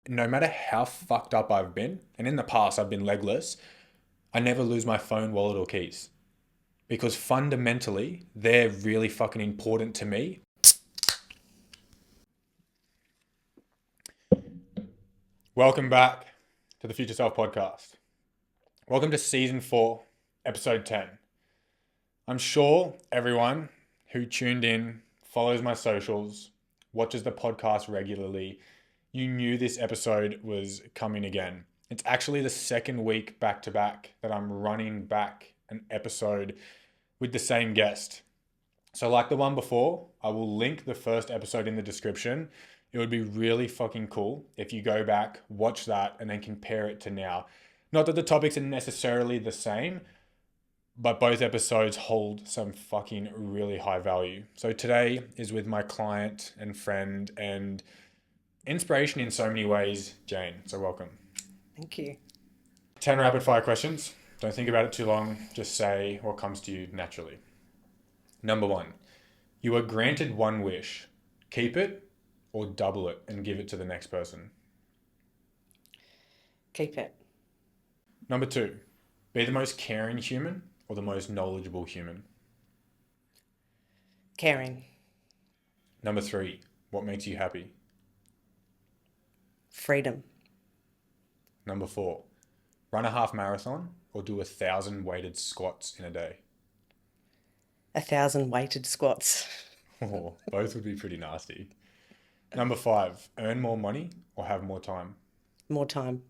no matter how fucked up I've been, and in the past I've been legless, I never lose my phone, wallet, or keys. Because fundamentally, they're really fucking important to me. Welcome back to the Future Self podcast. Welcome to season 4, episode 10. I'm sure everyone who tuned in, follows my socials, watches the podcast regularly, you knew this episode was coming again. It's actually the second week back to back that I'm running back an episode with the same guest. So, like the one before, I will link the first episode in the description. It would be really fucking cool if you go back, watch that, and then compare it to now. Not that the topics are necessarily the same, but both episodes hold some fucking really high value. So, today is with my client and friend and inspiration in so many ways, Jane. So, welcome. Thank you. 10 rapid fire questions. Don't think about it too long. Just say what comes to you naturally. Number 1. You are granted one wish. Keep it or double it and give it to the next person. Keep it. Number 2. Be the most caring human or the most knowledgeable human. Caring. Number 3. What makes you happy? Freedom. Number 4. Run a half marathon or do 1,000 weighted squats in a day. 1,000 weighted squats. Oh, both would be pretty nasty. Number 5. Earn more money or have more time. More time.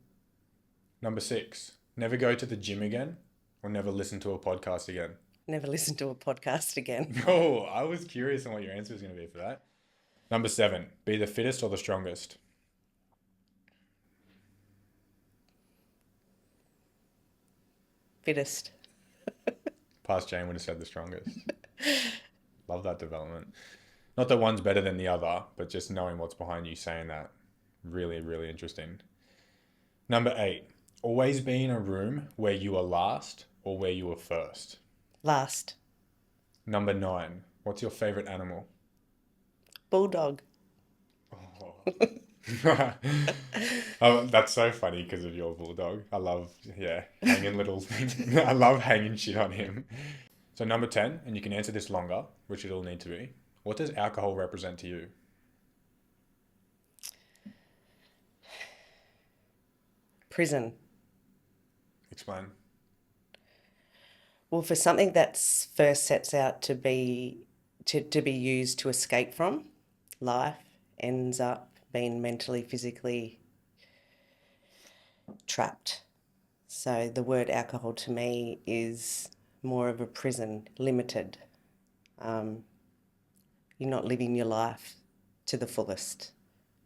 Number 6. Never go to the gym again or never listen to a podcast again. Never listen to a podcast again. Oh, I was curious on what your answer was going to be for that. Number 7. Be the fittest or the strongest. Fittest. Past Jane would have said the strongest. Love that development. Not that one's better than the other, but just knowing what's behind you saying that. Really, really interesting. Number 8. Always be in a room where you are last or where you are first. Last. Number 9. What's your favorite animal? Bulldog. Oh. Oh, that's so funny because of your bulldog. I love, hanging little things. I love hanging shit on him. So number 10, and you can answer this longer, which it'll need to be. What does alcohol represent to you? Prison. Explain. Well, for something that first sets out to be used to escape from, life ends up being mentally, physically trapped. So the word alcohol to me is more of a prison, limited. You're not living your life to the fullest.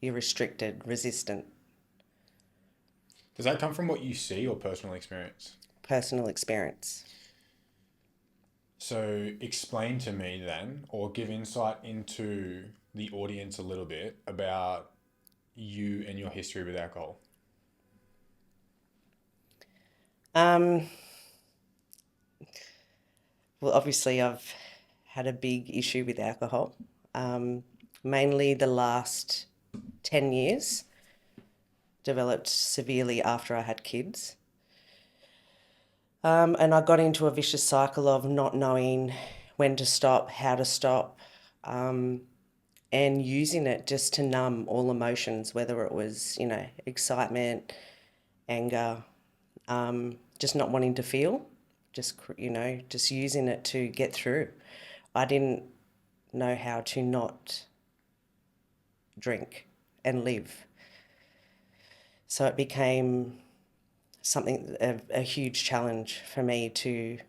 You're restricted, resistant. Does that come from what you see or personal experience? Personal experience. So explain to me then, or give insight into the audience a little bit about you and your history with alcohol. Well, obviously I've had a big issue with alcohol, mainly the last 10 years, developed severely after I had kids. And I got into a vicious cycle of not knowing when to stop, how to stop, and using it just to numb all emotions, whether it was, excitement, anger, just not wanting to feel, just using it to get through. I didn't know how to not drink and live. So it became a huge challenge for me to,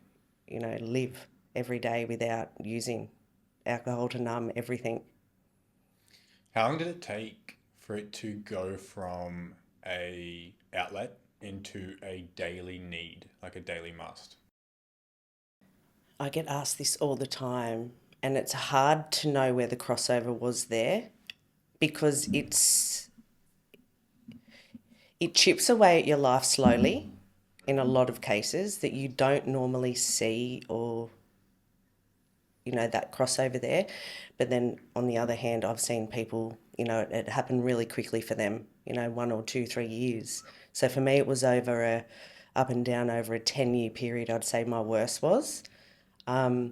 live every day without using alcohol to numb everything. How long did it take for it to go from a outlet into a daily need, like a daily must? I get asked this all the time, and it's hard to know where the crossover was there because it chips away at your life slowly in a lot of cases that you don't normally see or, that crossover there. But then on the other hand, I've seen people, it happened really quickly for them 1 or 2, 3 years. So for me, it was up and down over a 10-year period, I'd say my worst was. But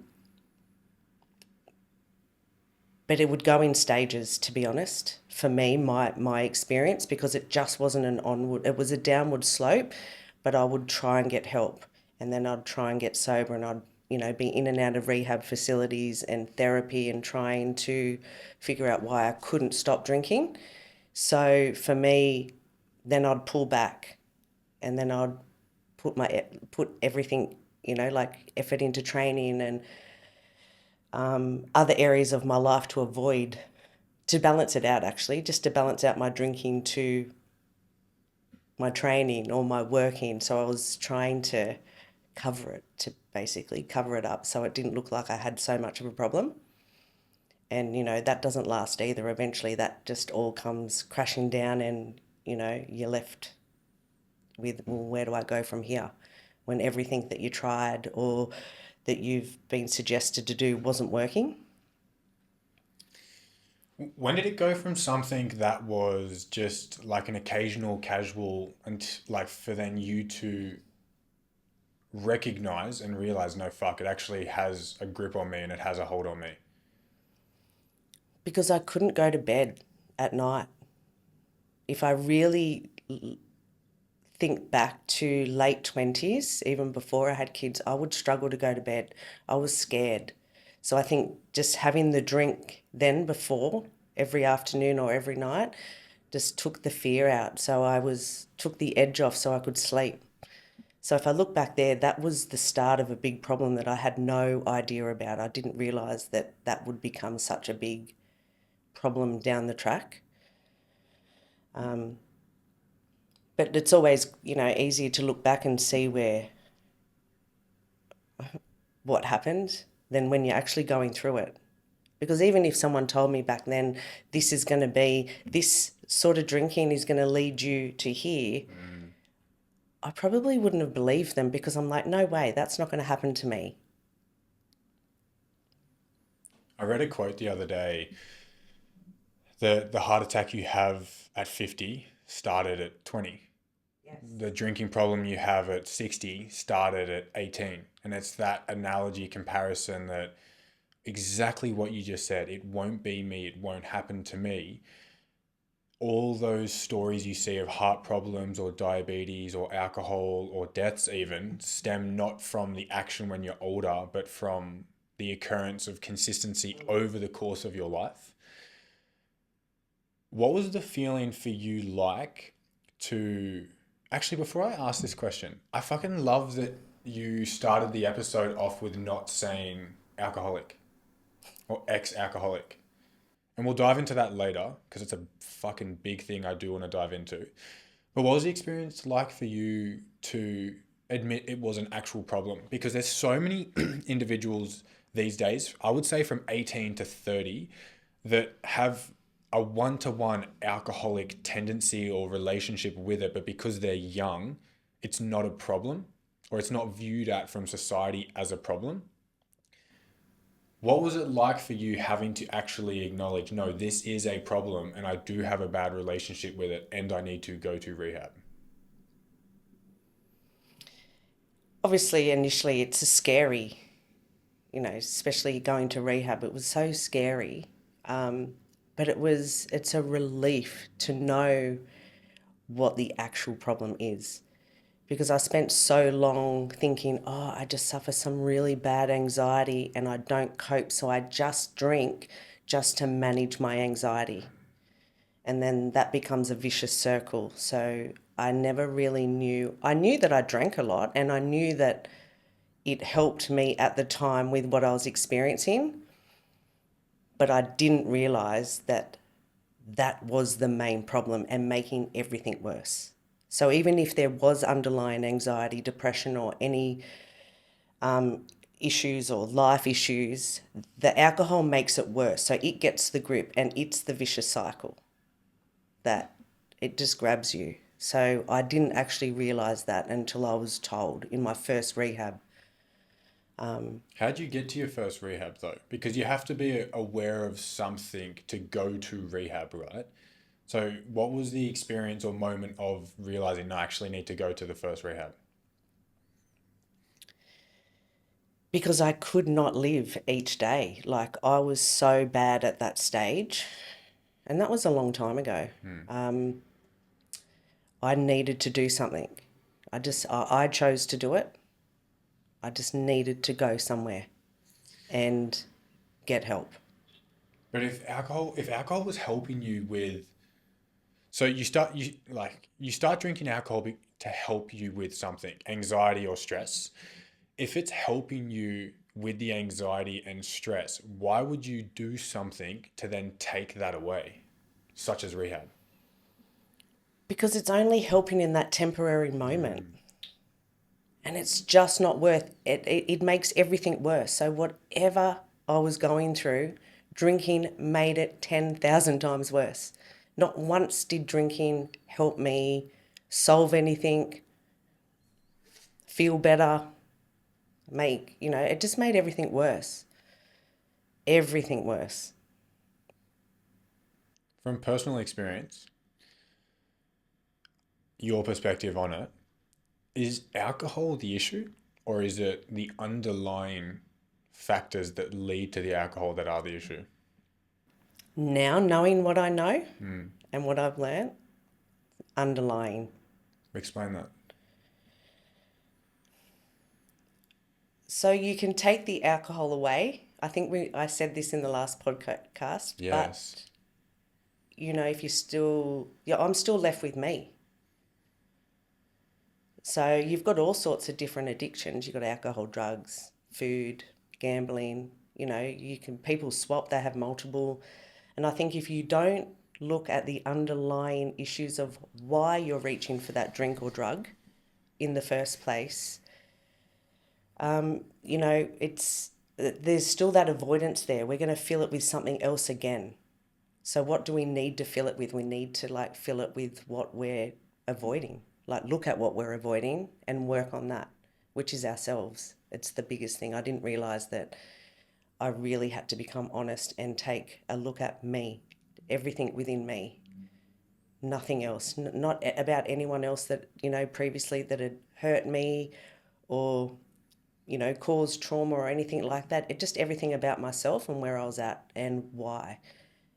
it would go in stages, to be honest, for me, my experience, because it just wasn't an onward, it was a downward slope, but I would try and get help. And then I'd try and get sober, and I'd, be in and out of rehab facilities and therapy and trying to figure out why I couldn't stop drinking. So for me, then I'd pull back, and then I'd put everything, like effort into training and other areas of my life to balance it out, actually, just to balance out my drinking to my training or my working. So I was trying to basically cover it up so it didn't look like I had so much of a problem. And, that doesn't last either. Eventually that just all comes crashing down, and, you're left with, well, where do I go from here? When everything that you tried or that you've been suggested to do wasn't working. When did it go from something that was just like an occasional casual, and like for then you to recognize and realize, no, fuck, it actually has a grip on me and it has a hold on me? Because I couldn't go to bed at night. If I really think back to late 20s, even before I had kids, I would struggle to go to bed. I was scared. So I think just having the drink then before every afternoon or every night just took the fear out. So took the edge off so I could sleep. So if I look back there, that was the start of a big problem that I had no idea about. I didn't realise that that would become such a big problem down the track. But it's always, easier to look back and see what happened than when you're actually going through it. Because even if someone told me back then, this sort of drinking is going to lead you to here, I probably wouldn't have believed them, because I'm like, no way, that's not going to happen to me. I read a quote the other day. The heart attack you have at 50 started at 20. Yes. The drinking problem you have at 60 started at 18. And it's that analogy comparison, that exactly what you just said. It won't be me. It won't happen to me. All those stories you see of heart problems or diabetes or alcohol or deaths even stem not from the action when you're older, but from the occurrence of consistency over the course of your life. What was the feeling for you like to... Actually, before I ask this question, I fucking love that you started the episode off with not saying alcoholic or ex-alcoholic. And we'll dive into that later, because it's a fucking big thing I do want to dive into. But what was the experience like for you to admit it was an actual problem? Because there's so many individuals these days, I would say from 18 to 30, that have a one-to-one alcoholic tendency or relationship with it, but because they're young, it's not a problem, or it's not viewed at from society as a problem. What was it like for you having to actually acknowledge, no, this is a problem and I do have a bad relationship with it and I need to go to rehab? Obviously, initially, it's a scary, especially going to rehab. It was so scary. But it's a relief to know what the actual problem is. Because I spent so long thinking, oh, I just suffer some really bad anxiety and I don't cope, so I just drink just to manage my anxiety. And then that becomes a vicious circle. So I never really knew. I knew that I drank a lot, and I knew that it helped me at the time with what I was experiencing, but I didn't realise that that was the main problem and making everything worse. So even if there was underlying anxiety, depression, or any issues or life issues, the alcohol makes it worse. So it gets the grip, and it's the vicious cycle that it just grabs you. So I didn't actually realise that until I was told in my first rehab. How'd you get to your first rehab though? Because you have to be aware of something to go to rehab, right? So what was the experience or moment of realizing, no, I actually need to go to the first rehab? Because I could not live each day. Like I was so bad at that stage, and that was a long time ago. I needed to do something. I chose to do it. I just needed to go somewhere and get help. But if alcohol was helping you with, so you start drinking alcohol to help you with something, anxiety or stress. If it's helping you with the anxiety and stress, why would you do something to then take that away, such as rehab? Because it's only helping in that temporary moment. And it's just not worth it. It makes everything worse. So whatever I was going through, drinking made it 10,000 times worse. Not once did drinking help me solve anything, feel better, it just made everything worse. Everything worse. From personal experience, your perspective on it, is alcohol the issue, or is it the underlying factors that lead to the alcohol that are the issue? Now, knowing what I know and what I've learned, underlying. Explain that. So you can take the alcohol away. I think I said this in the last podcast, Yes. but if I'm still left with me. So you've got all sorts of different addictions. You've got alcohol, drugs, food, gambling. People swap, they have multiple. And I think if you don't look at the underlying issues of why you're reaching for that drink or drug in the first place, there's still that avoidance there. We're going to fill it with something else again. So what do we need to fill it with? We need to fill it with what we're avoiding. Look at what we're avoiding and work on that, which is ourselves. It's the biggest thing. I didn't realize that I really had to become honest and take a look at me, everything within me, nothing else, not about anyone else that, previously that had hurt me or, caused trauma or anything like that. It just everything about myself and where I was at and why,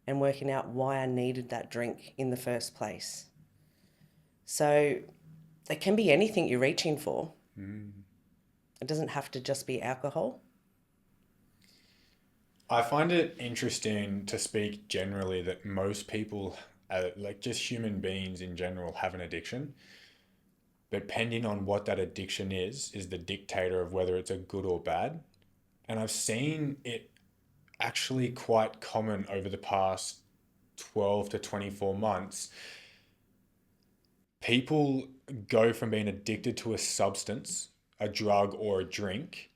and working out why I needed that drink in the first place. So it can be anything you're reaching for. It doesn't have to just be alcohol. I find it interesting to speak generally that most people, just human beings in general, have an addiction. Depending on what that addiction is the dictator of whether it's a good or bad. And I've seen it actually quite common over the past 12 to 24 months. People go from being addicted to a substance, a drug or a drink,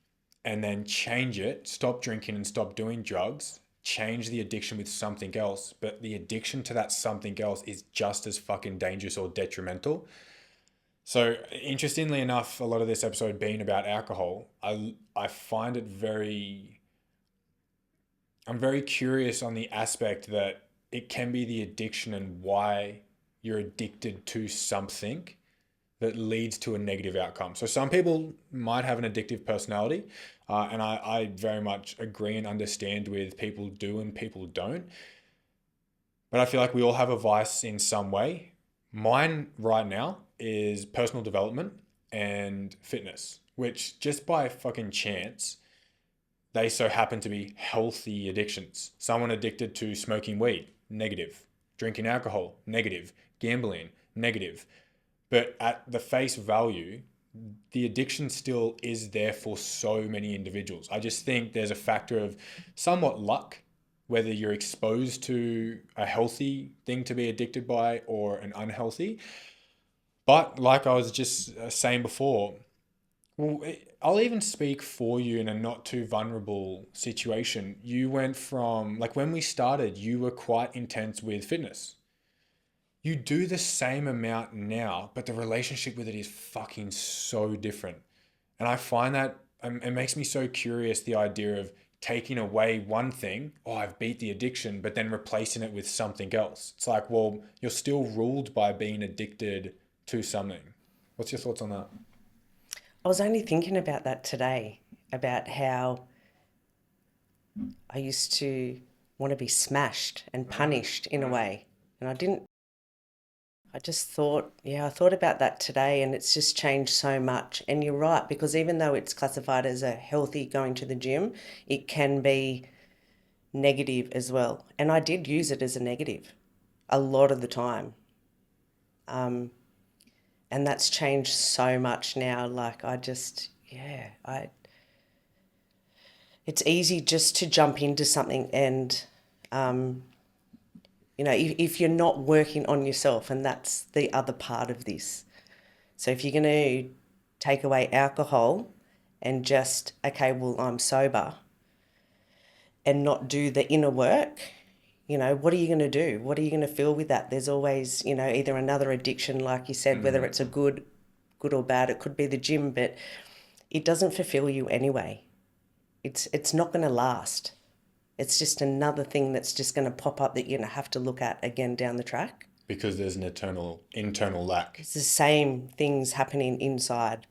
and then change it, stop drinking and stop doing drugs, change the addiction with something else, but the addiction to that something else is just as fucking dangerous or detrimental. So interestingly enough, a lot of this episode being about alcohol, I find it I'm very curious on the aspect that it can be the addiction and why you're addicted to something that leads to a negative outcome. So some people might have an addictive personality, and I very much agree and understand with people do and people don't. But I feel like we all have a vice in some way. Mine right now is personal development and fitness, which just by fucking chance, they so happen to be healthy addictions. Someone addicted to smoking weed, negative. Drinking alcohol, negative. Gambling, negative. But at the face value, the addiction still is there for so many individuals. I just think there's a factor of somewhat luck, whether you're exposed to a healthy thing to be addicted by or an unhealthy. But like I was just saying before, well, I'll even speak for you in a not too vulnerable situation. You went from, like when we started, you were quite intense with fitness. You do the same amount now, but the relationship with it is fucking so different. And I find that it makes me so curious, the idea of taking away one thing, oh, I've beat the addiction, but then replacing it with something else. It's like, well, you're still ruled by being addicted to something. What's your thoughts on that? I was only thinking about that today, about how I used to want to be smashed and punished in a way. And I just thought, yeah, I thought about that today and it's just changed so much. And you're right, because even though it's classified as a healthy going to the gym, it can be negative as well. And I did use it as a negative a lot of the time. And that's changed so much now. Like it's easy just to jump into something and, if you're not working on yourself, and that's the other part of this. So if you're going to take away alcohol and just, okay, well, I'm sober and not do the inner work, what are you going to do? What are you going to feel with that? There's always, either another addiction, like you said, whether it's a good or bad, it could be the gym, but it doesn't fulfill you anyway. It's not going to last. It's just another thing that's just going to pop up that you're going to have to look at again down the track. Because there's an internal lack. It's the same things happening inside.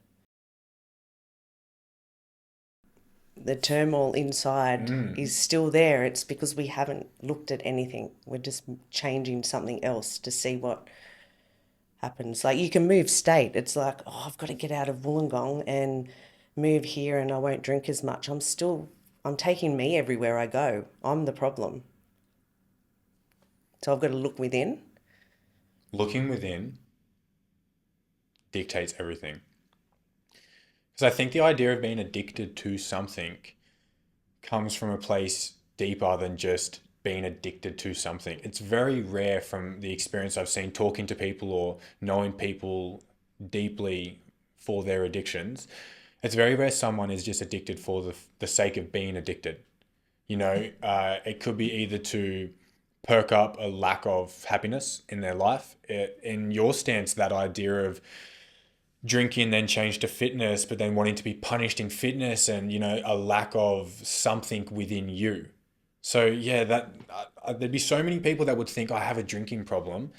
The turmoil inside is still there. It's because we haven't looked at anything. We're just changing something else to see what happens. Like you can move state. It's like, oh, I've got to get out of Wollongong and move here and I won't drink as much. I'm taking me everywhere I go. I'm the problem. So I've got to look within. Looking within dictates everything. Because I think the idea of being addicted to something comes from a place deeper than just being addicted to something. It's very rare from the experience I've seen talking to people or knowing people deeply for their addictions. It's very rare someone is just addicted for the sake of being addicted. It could be either to perk up a lack of happiness in their life. In your stance, that idea of drinking then change to fitness, but then wanting to be punished in fitness and, a lack of something within you. So yeah, there'd be so many people that would think I have a drinking problem.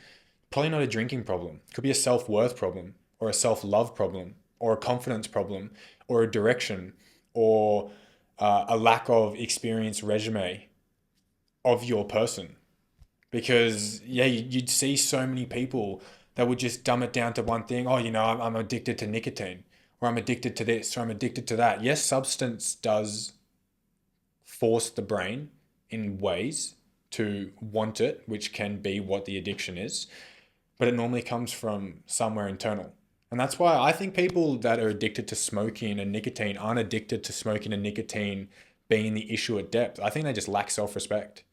Probably not a drinking problem. It could be a self-worth problem or a self-love problem or a confidence problem or a direction or a lack of experience resume of your person. Because yeah, you'd see so many people that would just dumb it down to one thing. Oh, I'm addicted to nicotine, or I'm addicted to this, or I'm addicted to that. Yes, substance does force the brain in ways to want it, which can be what the addiction is, but it normally comes from somewhere internal. And that's why I think people that are addicted to smoking and nicotine aren't addicted to smoking and nicotine being the issue at depth. I think they just lack self-respect.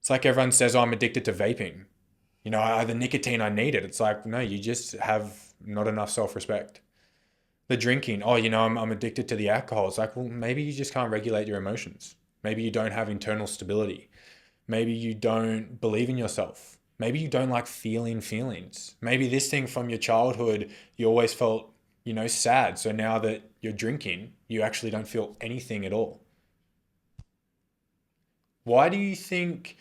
It's like everyone says, oh, I'm addicted to vaping. The nicotine, I need it. It's like, no, you just have not enough self-respect. The drinking, oh, I'm addicted to the alcohol. It's like, well, maybe you just can't regulate your emotions. Maybe you don't have internal stability. Maybe you don't believe in yourself. Maybe you don't like feeling feelings. Maybe this thing from your childhood, you always felt, sad. So now that you're drinking, you actually don't feel anything at all. Why do you think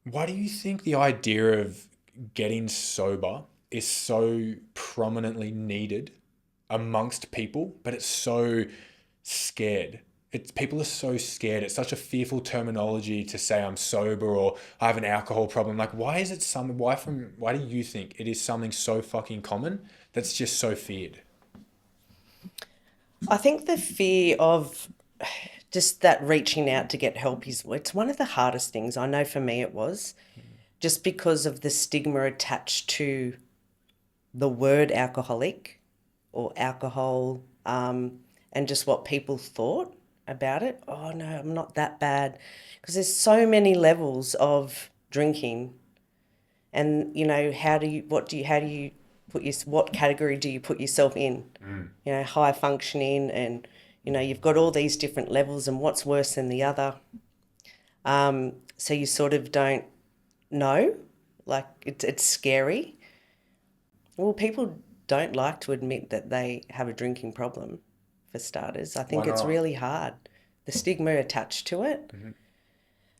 the idea of getting sober is so prominently needed amongst people, but it's so scared? People are so scared. It's such a fearful terminology to say I'm sober or I have an alcohol problem. Like, why do you think it is something so fucking common that's just so feared? I think the fear of just that reaching out to get help it's one of the hardest things. I know for me it was, just because of the stigma attached to the word alcoholic or alcohol, and just what people thought about it. Oh no, I'm not that bad. Because there's so many levels of drinking, and how do you what category do you put yourself in? High functioning, and you've got all these different levels, and what's worse than the other. So you sort of don't know, like it's scary. Well, people don't like to admit that they have a drinking problem, for starters. I think Why it's not? really hard the stigma attached to it.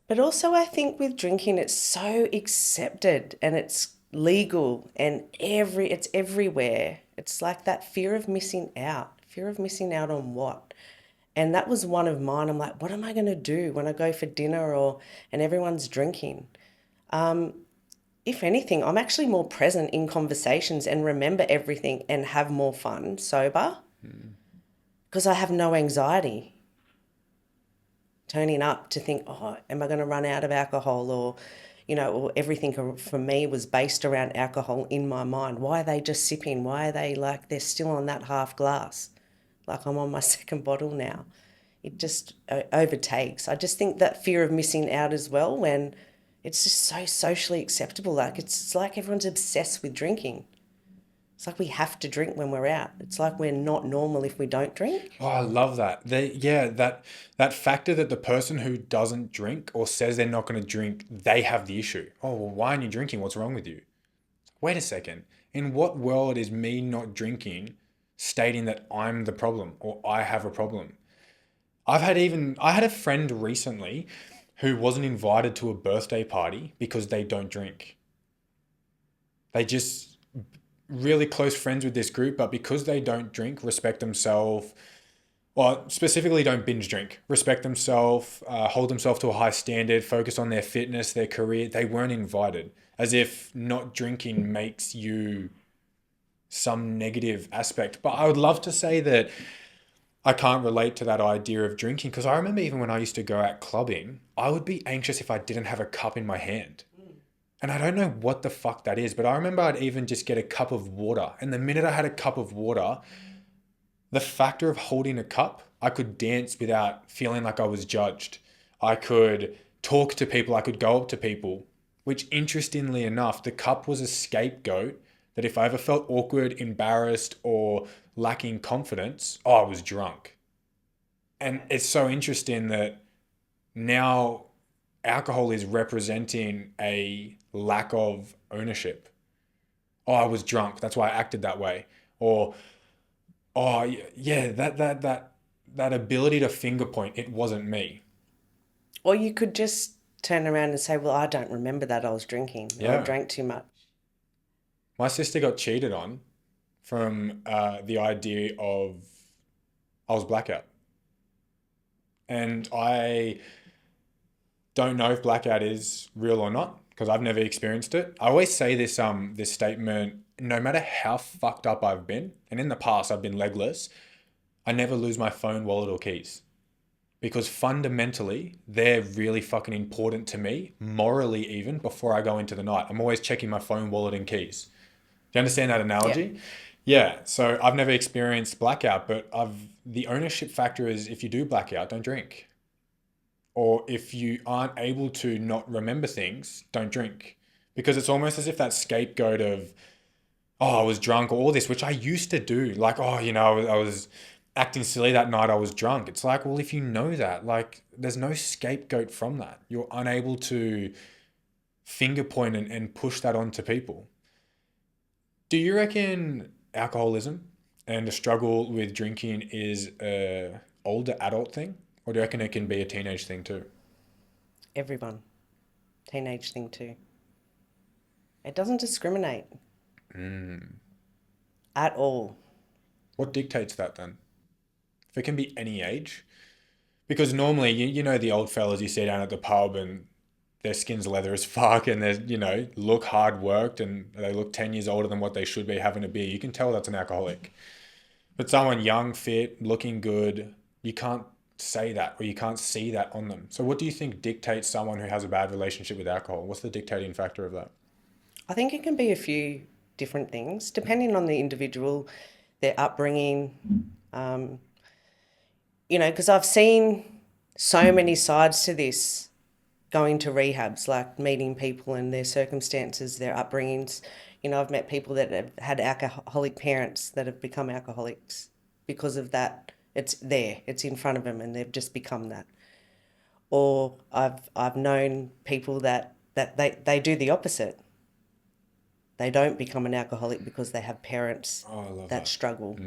But also I think with drinking, it's so accepted and it's legal and it's everywhere. It's like that fear of missing out. Fear of missing out on what? And that was one of mine. I'm like, what am I going to do when I go for dinner and everyone's drinking? If anything, I'm actually more present in conversations and remember everything and have more fun sober because I have no anxiety turning up to think, oh, am I going to run out of alcohol? Or everything for me was based around alcohol in my mind. Why are they just sipping? Why are they like they're still on that half glass? Like I'm on my second bottle now. It just overtakes. I just think that fear of missing out as well when it's just so socially acceptable. Like it's like everyone's obsessed with drinking. It's like we have to drink when we're out. It's like we're not normal if we don't drink. Oh, I love that. That factor that the person who doesn't drink or says they're not going to drink, they have the issue. Oh, well, why aren't you drinking? What's wrong with you? Wait a second. In what world is me not drinking stating that I'm the problem or I have a problem? I had a friend recently who wasn't invited to a birthday party because they don't drink. They just really close friends with this group, but because they don't drink, respect themselves, well, specifically don't binge drink, respect themselves, hold themselves to a high standard, focus on their fitness, their career, they weren't invited. As if not drinking makes you some negative aspect. But I would love to say that I can't relate to that idea of drinking because I remember even when I used to go out clubbing, I would be anxious if I didn't have a cup in my hand. And I don't know what the fuck that is, but I remember I'd even just get a cup of water. And the minute I had a cup of water, the factor of holding a cup, I could dance without feeling like I was judged. I could talk to people, I could go up to people, which interestingly enough, the cup was a scapegoat that if I ever felt awkward, embarrassed, or lacking confidence, oh, I was drunk. And it's so interesting that now alcohol is representing a lack of ownership. Oh, I was drunk. That's why I acted that way. Or, oh, yeah, that ability to finger point, it wasn't me. Or you could just turn around and say, well, I don't remember that I was drinking. Or I Yeah. drank too much. My sister got cheated on from the idea of I was blackout. And I don't know if blackout is real or not because I've never experienced it. I always say this statement, no matter how fucked up I've been, and in the past I've been legless, I never lose my phone, wallet, or keys. Because fundamentally, they're really fucking important to me, morally even, before I go into the night. I'm always checking my phone, wallet, and keys. Do you understand that Yeah. analogy? Yeah. So I've never experienced blackout, but the ownership factor is if you do blackout, don't drink. Or if you aren't able to not remember things, don't drink. Because it's almost as if that scapegoat of, oh, I was drunk or all this, which I used to do. Like, oh, I was acting silly that night, I was drunk. It's like, well, if you know that, like, there's no scapegoat from that. You're unable to finger point and push that onto people. Do you reckon alcoholism and a struggle with drinking is a older adult thing? Or do you reckon it can be a teenage thing too? Everyone. Teenage thing too. It doesn't discriminate at all. What dictates that then? If it can be any age? Because normally, you know the old fellas you see down at the pub and their skin's leather as fuck and they're, look hard worked and they look 10 years older than what they should be having a beer. You can tell that's an alcoholic. But someone young, fit, looking good, you can't say that or you can't see that on them. So what do you think dictates someone who has a bad relationship with alcohol? What's the dictating factor of that? I think it can be a few different things, depending on the individual, their upbringing. Because I've seen so many sides to this going to rehabs, like meeting people and their circumstances, their upbringings. I've met people that have had alcoholic parents that have become alcoholics because of that. It's there, it's in front of them, and they've just become that. Or I've known people that they do the opposite. They don't become an alcoholic because they have parents Oh, I love that that. struggle.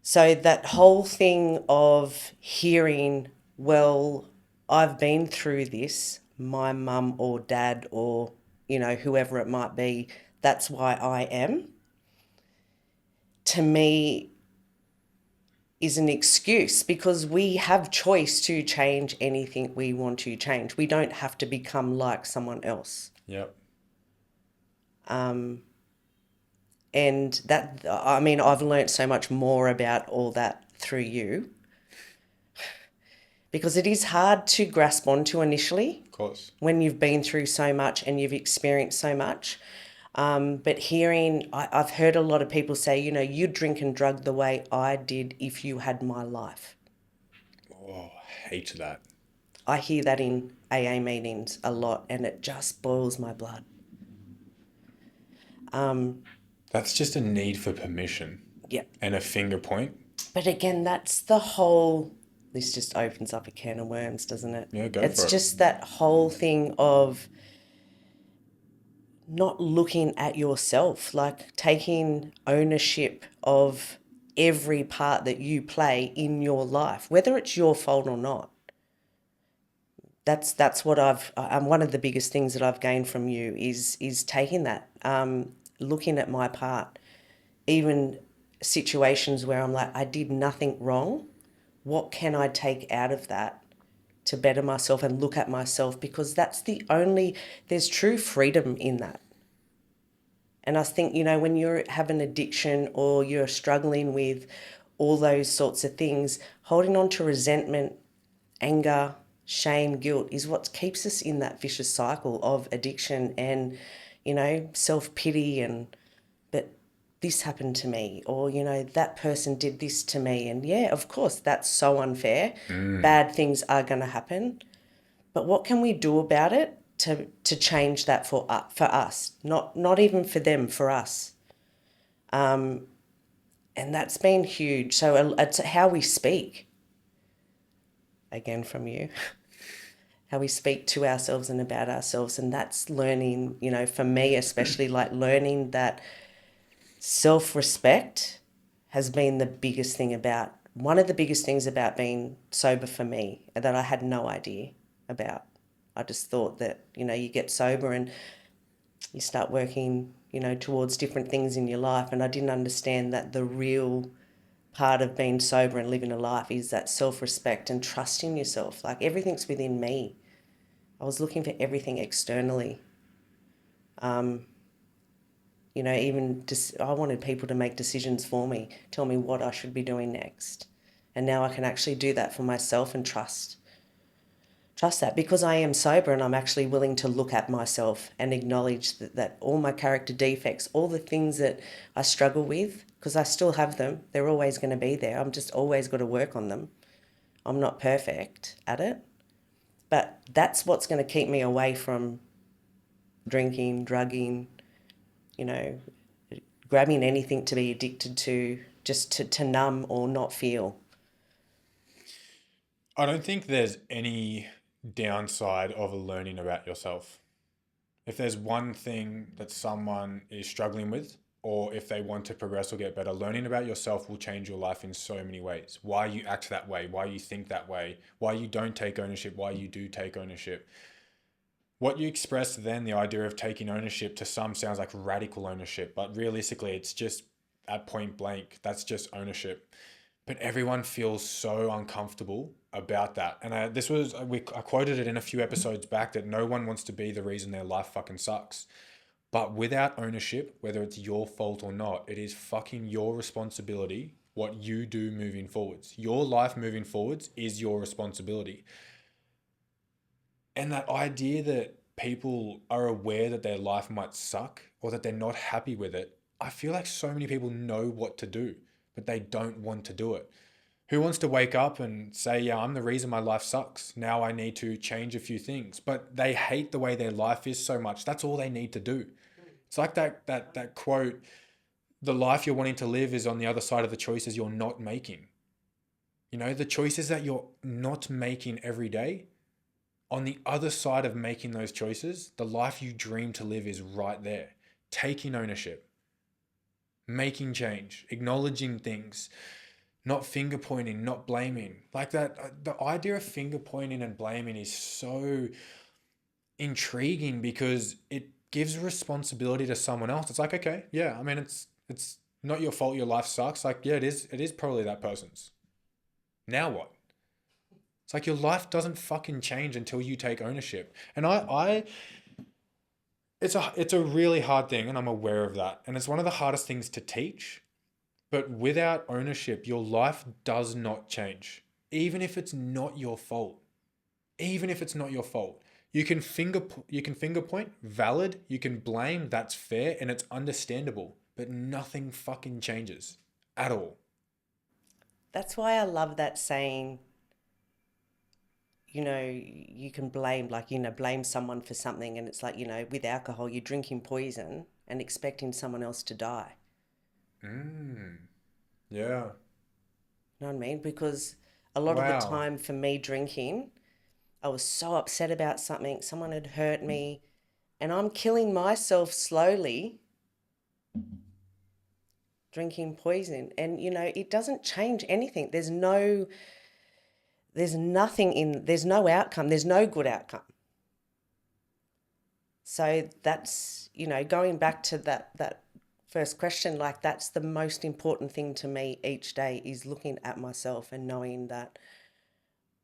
So that whole thing of hearing, well, I've been through this, my mum or dad or, whoever it might be, that's why I am, to me is an excuse, because we have choice to change anything we want to change. We don't have to become like someone else. Yep. And that, I mean, I've learnt so much more about all that through you, because it is hard to grasp onto initially Of course. when you've been through so much and you've experienced so much. But hearing, I've heard a lot of people say, you drink and drug the way I did if you had my life. Oh, I hate that. I hear that in AA meetings a lot, and it just boils my blood. That's just a need for permission Yeah. and a finger point. But again, this just opens up a can of worms, doesn't it? Yeah, go It's for it. just that whole thing of not looking at yourself, like taking ownership of every part that you play in your life, whether it's your fault or not. That's what one of the biggest things that I've gained from you is taking that, looking at my part, even situations where I'm like, I did nothing wrong. What can I take out of that to better myself and look at myself? Because there's true freedom in that. And I think, when you have an addiction or you're struggling with all those sorts of things, holding on to resentment, anger, shame, guilt is what keeps us in that vicious cycle of addiction and, self-pity but this happened to me, or, that person did this to me. And yeah, of course, that's so unfair. Bad things are going to happen. But what can we do about it to change that for us? Not even for them, for us. And that's been huge. So it's how we speak, again from you, how we speak to ourselves and about ourselves. And that's learning, for me especially, like learning that self-respect has been one of the biggest things about being sober for me, that I had no idea about. I just thought that, you get sober and you start working, towards different things in your life. And I didn't understand that the real part of being sober and living a life is that self-respect and trusting yourself. Like everything's within me. I was looking for everything externally. Even just, I wanted people to make decisions for me, tell me what I should be doing next. And now I can actually do that for myself and trust that, because I am sober and I'm actually willing to look at myself and acknowledge that all my character defects, all the things that I struggle with, because I still have them, they're always going to be there. I'm just always got to work on them. I'm not perfect at it, but that's what's going to keep me away from drinking, drugging, grabbing anything to be addicted to, just to numb or not feel. I don't think there's any downside of learning about yourself. If there's one thing that someone is struggling with, or if they want to progress or get better, learning about yourself will change your life in so many ways. Why you act that way, why you think that way, why you don't take ownership, why you do take ownership. What you expressed then, the idea of taking ownership, to some sounds like radical ownership, but realistically, it's just at point blank, that's just ownership. But everyone feels so uncomfortable about that. And I quoted it in a few episodes back, that no one wants to be the reason their life fucking sucks. But without ownership, whether it's your fault or not, it is fucking your responsibility what you do moving forwards. Your life moving forwards is your responsibility. And that idea that people are aware that their life might suck or that they're not happy with it, I feel like so many people know what to do, but they don't want to do it. Who wants to wake up and say, yeah, I'm the reason my life sucks. Now I need to change a few things. But they hate the way their life is so much. That's all they need to do. It's like that quote, the life you're wanting to live is on the other side of the choices you're not making. The choices that you're not making every day, on the other side of making those choices, the life you dream to live is right there. Taking ownership, making change, acknowledging things, not finger pointing, not blaming. Like that, the idea of finger pointing and blaming is so intriguing because it gives responsibility to someone else. It's like, okay, yeah, I mean, it's not your fault your life sucks. Like, yeah, it is probably that person's. Now what? It's like your life doesn't fucking change until you take ownership. And it's a really hard thing, and I'm aware of that. And it's one of the hardest things to teach. But without ownership, your life does not change. Even if it's not your fault. Even if it's not your fault. You can finger point, valid, you can blame, that's fair and it's understandable, but nothing fucking changes at all. That's why I love that saying, you can blame, like, blame someone for something. And it's like, with alcohol, you're drinking poison and expecting someone else to die. Mm, yeah. You know what I mean? Because a lot of the Wow. time for me drinking, I was so upset about something, someone had hurt me, and I'm killing myself slowly drinking poison. And, it doesn't change anything. There's no outcome, there's no good outcome. So that's, going back to that first question, like that's the most important thing to me each day is looking at myself and knowing that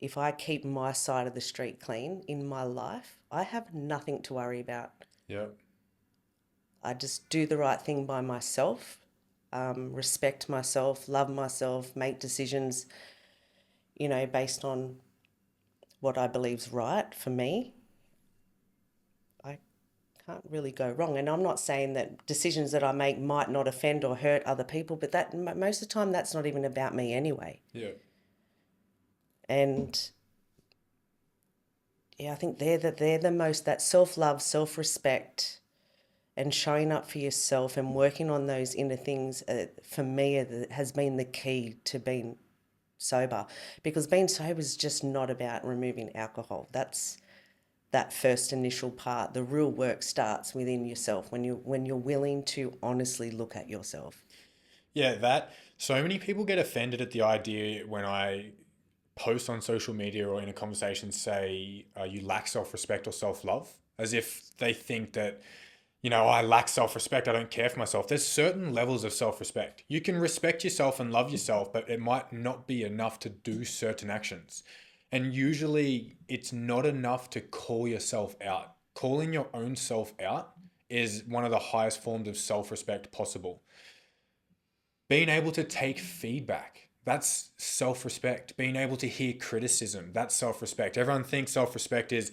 if I keep my side of the street clean in my life, I have nothing to worry about. Yeah. I just do the right thing by myself, respect myself, love myself, make decisions, based on what I believe's right for me. I can't really go wrong. And I'm not saying that decisions that I make might not offend or hurt other people, but that most of the time that's not even about me anyway. Yeah. And yeah, I think they're the most, that self-love, self-respect, and showing up for yourself and working on those inner things, for me, has been the key to being sober. Because being sober is just not about removing alcohol. That's that first initial part. The real work starts within yourself when you're willing to honestly look at yourself. Yeah, that so many people get offended at the idea when I post on social media or in a conversation say you lack self-respect or self-love, as if they think that, I lack self-respect, I don't care for myself. There's certain levels of self-respect. You can respect yourself and love yourself, but it might not be enough to do certain actions. And usually it's not enough to call yourself out. Calling your own self out is one of the highest forms of self-respect possible. Being able to take feedback, that's self-respect. Being able to hear criticism, that's self-respect. Everyone thinks self-respect is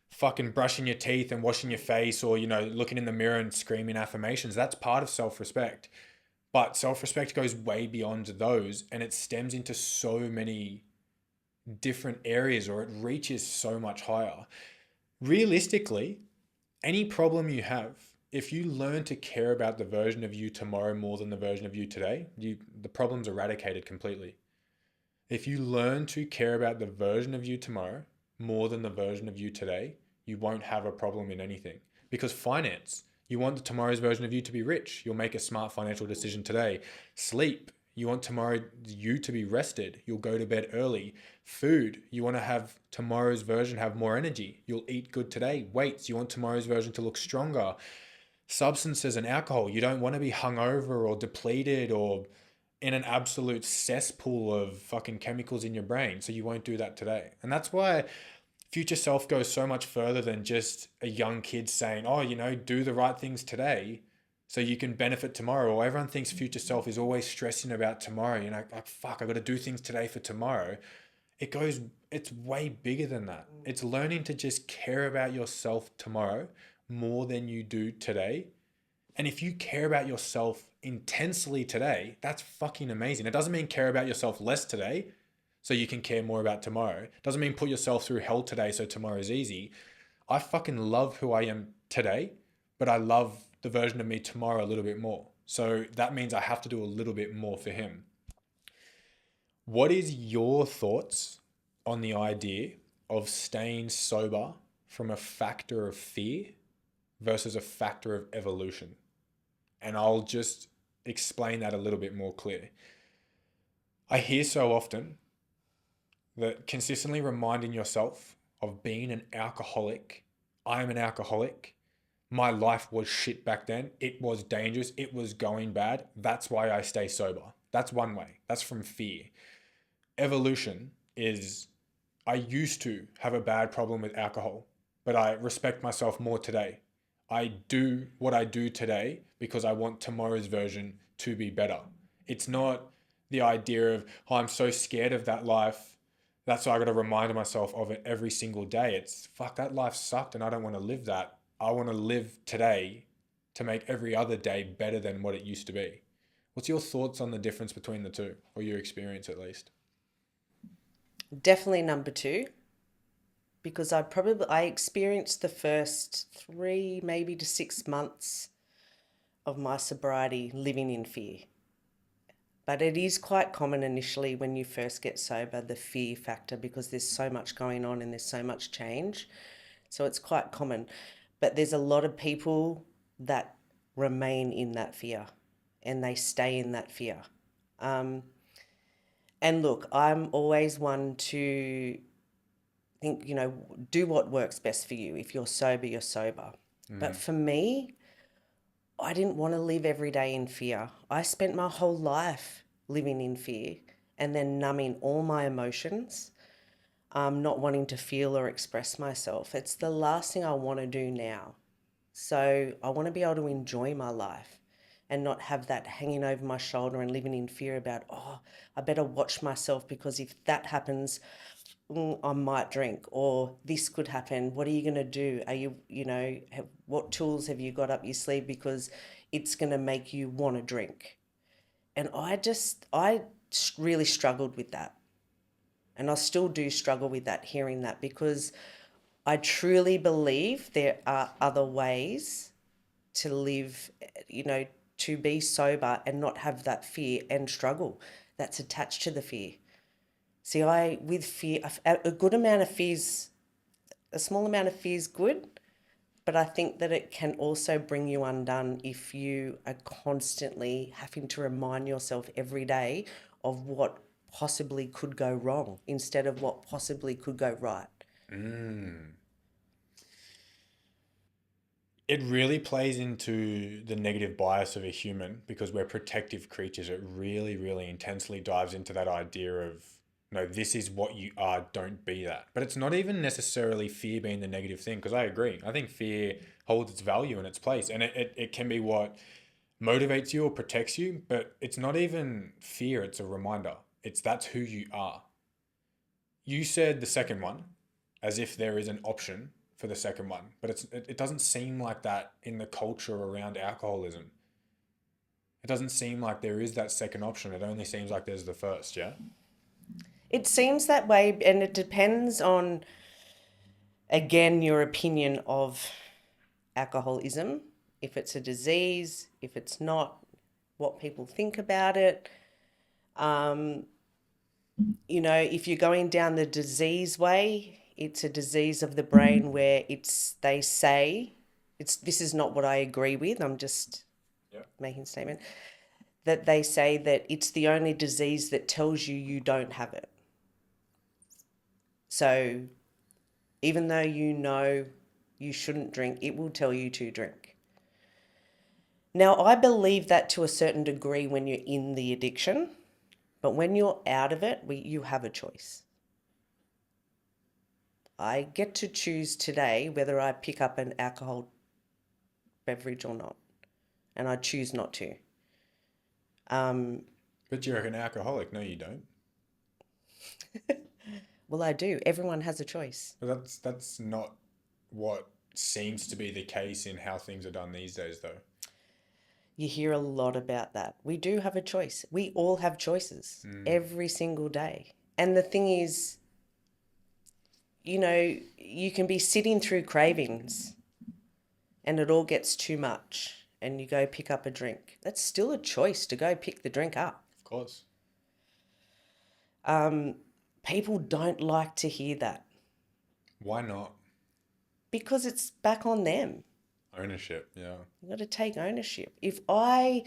fucking brushing your teeth and washing your face or, looking in the mirror and screaming affirmations. That's part of self-respect. But self-respect goes way beyond those and it stems into so many different areas, or it reaches so much higher. Realistically, any problem you have, if you learn to care about the version of you tomorrow more than the version of you today, the problem's eradicated completely. If you learn to care about the version of you tomorrow more than the version of you today, you won't have a problem in anything. Because finance, you want the tomorrow's version of you to be rich. You'll make a smart financial decision today. Sleep, you want tomorrow you to be rested. You'll go to bed early. Food, you want to have tomorrow's version have more energy. You'll eat good today. Weights, you want tomorrow's version to look stronger. Substances and alcohol, you don't want to be hungover or depleted or in an absolute cesspool of fucking chemicals in your brain. So you won't do that today. And that's why future self goes so much further than just a young kid saying, oh, do the right things today so you can benefit tomorrow. Or everyone thinks future self is always stressing about tomorrow. Like, fuck, I got to do things today for tomorrow. It's way bigger than that. It's learning to just care about yourself tomorrow more than you do today. And if you care about yourself intensely today, that's fucking amazing. It doesn't mean care about yourself less today so you can care more about tomorrow. It doesn't mean put yourself through hell today so tomorrow's easy. I fucking love who I am today, but I love the version of me tomorrow a little bit more. So that means I have to do a little bit more for him. What is your thoughts on the idea of staying sober from a factor of fear versus a factor of evolution? And I'll just explain that a little bit more clear. I hear so often that consistently reminding yourself of being an alcoholic, I am an alcoholic, my life was shit back then, it was dangerous, it was going bad, that's why I stay sober. That's one way. That's from fear. Evolution is, I used to have a bad problem with alcohol, but I respect myself more today. I do what I do today because I want tomorrow's version to be better. It's not the idea of, oh, I'm so scared of that life. That's why I got to remind myself of it every single day. It's fuck, that life sucked and I don't want to live that. I want to live today to make every other day better than what it used to be. What's your thoughts on the difference between the two, or your experience at least? Definitely number two, because I experienced the first 3 maybe to 6 months of my sobriety living in fear. But it is quite common initially when you first get sober, the fear factor, because there's so much going on and there's so much change. So it's quite common. But there's a lot of people that remain in that fear and they stay in that fear. And look, I'm always one to think, do what works best for you. If you're sober, you're sober. But for me, I didn't want to live every day in fear. I spent my whole life living in fear and then numbing all my emotions, not wanting to feel or express myself. It's the last thing I want to do now. So I want to be able to enjoy my life and not have that hanging over my shoulder and living in fear about, oh, I better watch myself because if that happens, I might drink, or this could happen. What are you going to do? Are you, what tools have you got up your sleeve because it's going to make you want to drink? And I really struggled with that. And I still do struggle with that, hearing that, because I truly believe there are other ways to live, to be sober and not have that fear and struggle that's attached to the fear. See, with fear, a good amount of fear's, a small amount of fear is good, but I think that it can also bring you undone if you are constantly having to remind yourself every day of what possibly could go wrong instead of what possibly could go right. It really plays into the negative bias of a human because we're protective creatures. It really, really intensely dives into that idea of, no, this is what you are, don't be that. But it's not even necessarily fear being the negative thing, because I agree. I think fear holds its value in its place, and it can be what motivates you or protects you, but it's not even fear, it's a reminder. That's who you are. You said the second one as if there is an option for the second one, but it doesn't seem like that in the culture around alcoholism. It doesn't seem like there is that second option. It only seems like there's the first, yeah? It seems that way, and it depends on, again, your opinion of alcoholism, if it's a disease, if it's not, what people think about it. If you're going down the disease way, it's a disease of the brain where this is not what I agree with, I'm just making a statement, that they say that it's the only disease that tells you you don't have it. So even though you know you shouldn't drink, it will tell you to drink. Now, I believe that to a certain degree when you're in the addiction, but when you're out of it, you have a choice. I get to choose today whether I pick up an alcohol beverage or not, and I choose not to. But you're an alcoholic. No, you don't. Well, I do. Everyone has a choice. But that's not what seems to be the case in how things are done these days, though. You hear a lot about that. We do have a choice. We all have choices every single day. And the thing is, you can be sitting through cravings and it all gets too much and you go pick up a drink. That's still a choice to go pick the drink up. Of course. People don't like to hear that. Why not? Because it's back on them. Ownership, yeah. You've got to take ownership. If I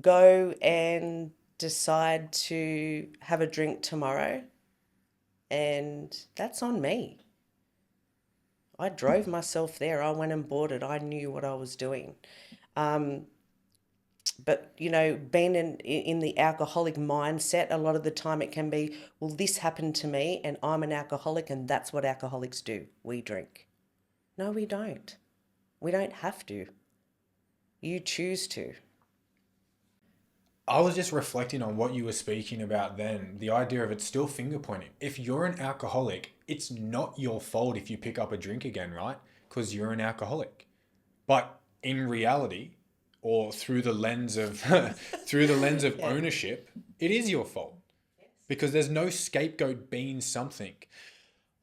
go and decide to have a drink tomorrow, and that's on me. I drove myself there. I went and bought it. I knew what I was doing. But, you know, being in the alcoholic mindset, a lot of the time it can be, well, this happened to me and I'm an alcoholic and that's what alcoholics do. We drink. No, we don't. We don't have to. You choose to. I was just reflecting on what you were speaking about then, the idea of it's still finger pointing. If you're an alcoholic, it's not your fault if you pick up a drink again, right? Because you're an alcoholic. But in reality, or through the lens of through the lens of ownership, it is your fault. Because there's no scapegoat being something.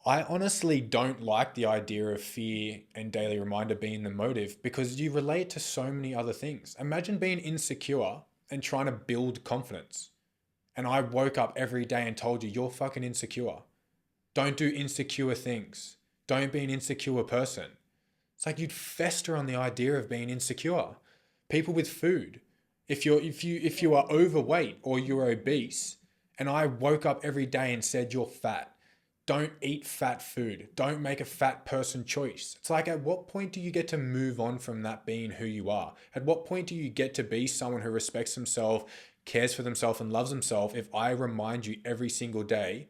I honestly don't like the idea of fear and daily reminder being the motive because you relate to so many other things. Imagine being insecure and trying to build confidence. And I woke up every day and told you, you're fucking insecure. Don't do insecure things. Don't be an insecure person. It's like you'd fester on the idea of being insecure. People with food. If you are overweight or you're obese, and I woke up every day and said you're fat, don't eat fat food. Don't make a fat person choice. It's like, at what point do you get to move on from that being who you are? At what point do you get to be someone who respects himself, cares for themselves, and loves himself if I remind you every single day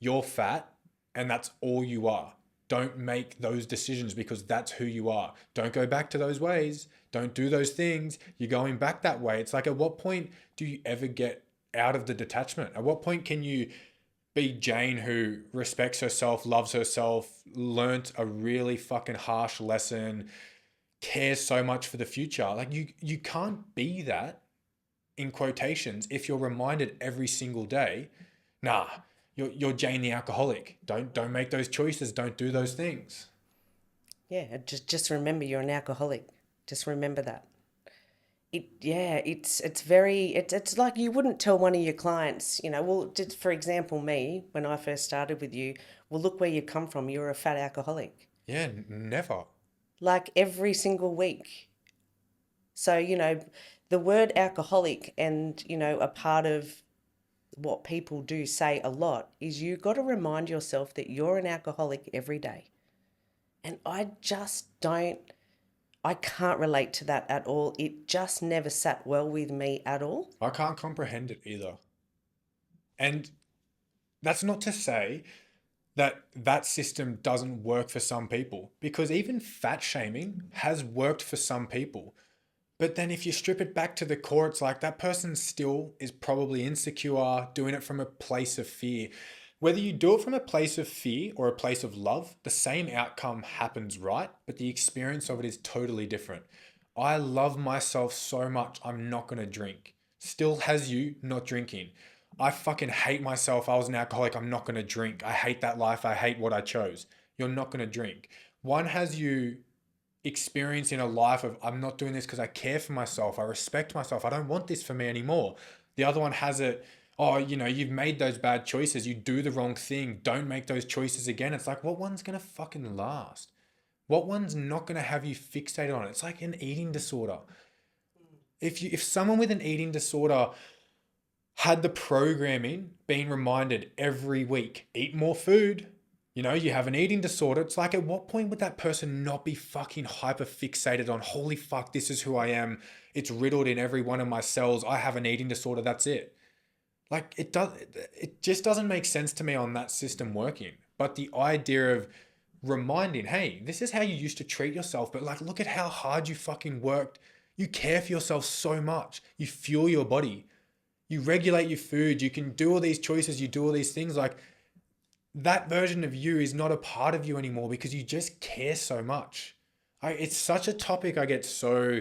you're fat and that's all you are? Don't make those decisions because that's who you are. Don't go back to those ways. Don't do those things. You're going back that way. It's like, at what point do you ever get out of the detachment? At what point can you be Jane, who respects herself, loves herself, learnt a really fucking harsh lesson, cares so much for the future? Like, you can't be that, in quotations, if you're reminded every single day, nah, you're Jane the alcoholic. Don't make those choices. Don't do those things. Yeah, just remember you're an alcoholic. Just remember that. It's like you wouldn't tell one of your clients, you know, well, just for example, me, when I first started with you, well, look where you come from. You're a fat alcoholic. Yeah, never. Like every single week. So, you know, the word alcoholic and, you know, a part of what people do say a lot is you got to remind yourself that you're an alcoholic every day. And I can't relate to that at all. It just never sat well with me at all. I can't comprehend it either. And that's not to say that that system doesn't work for some people, because even fat shaming has worked for some people. But then if you strip it back to the core, it's like that person still is probably insecure, doing it from a place of fear. Whether you do it from a place of fear or a place of love, the same outcome happens, right? But the experience of it is totally different. I love myself so much, I'm not going to drink. Still has you not drinking. I fucking hate myself. I was an alcoholic. I'm not going to drink. I hate that life. I hate what I chose. You're not going to drink. One has you experiencing a life of, I'm not doing this because I care for myself. I respect myself. I don't want this for me anymore. The other one has it, oh, you know, you've made those bad choices. You do the wrong thing. Don't make those choices again. It's like, what one's going to fucking last? What one's not going to have you fixated on it? It's like an eating disorder. If someone with an eating disorder had the programming being reminded every week, eat more food, you know, you have an eating disorder. It's like, at what point would that person not be fucking hyper fixated on, holy fuck, this is who I am. It's riddled in every one of my cells. I have an eating disorder. That's it. Like, it just doesn't make sense to me on that system working. But the idea of reminding, hey, this is how you used to treat yourself, but like, look at how hard you fucking worked. You care for yourself so much. You fuel your body. You regulate your food. You can do all these choices. You do all these things. Like, that version of you is not a part of you anymore because you just care so much. It's such a topic I get so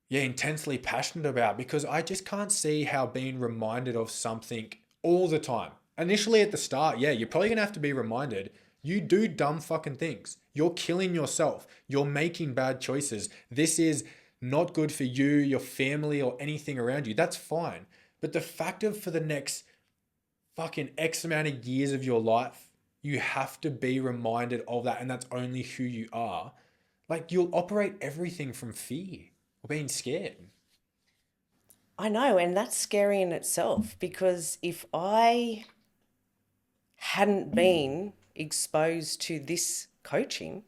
intensely passionate about, because I just can't see how being reminded of something all the time. Initially at the start, yeah, you're probably gonna have to be reminded. You do dumb fucking things. You're killing yourself. You're making bad choices. This is not good for you, your family, or anything around you. That's fine. But the fact of, for the next fucking X amount of years of your life, you have to be reminded of that, and that's only who you are. Like, you'll operate everything from fear or being scared. I know, and that's scary in itself because if I hadn't been exposed to this coaching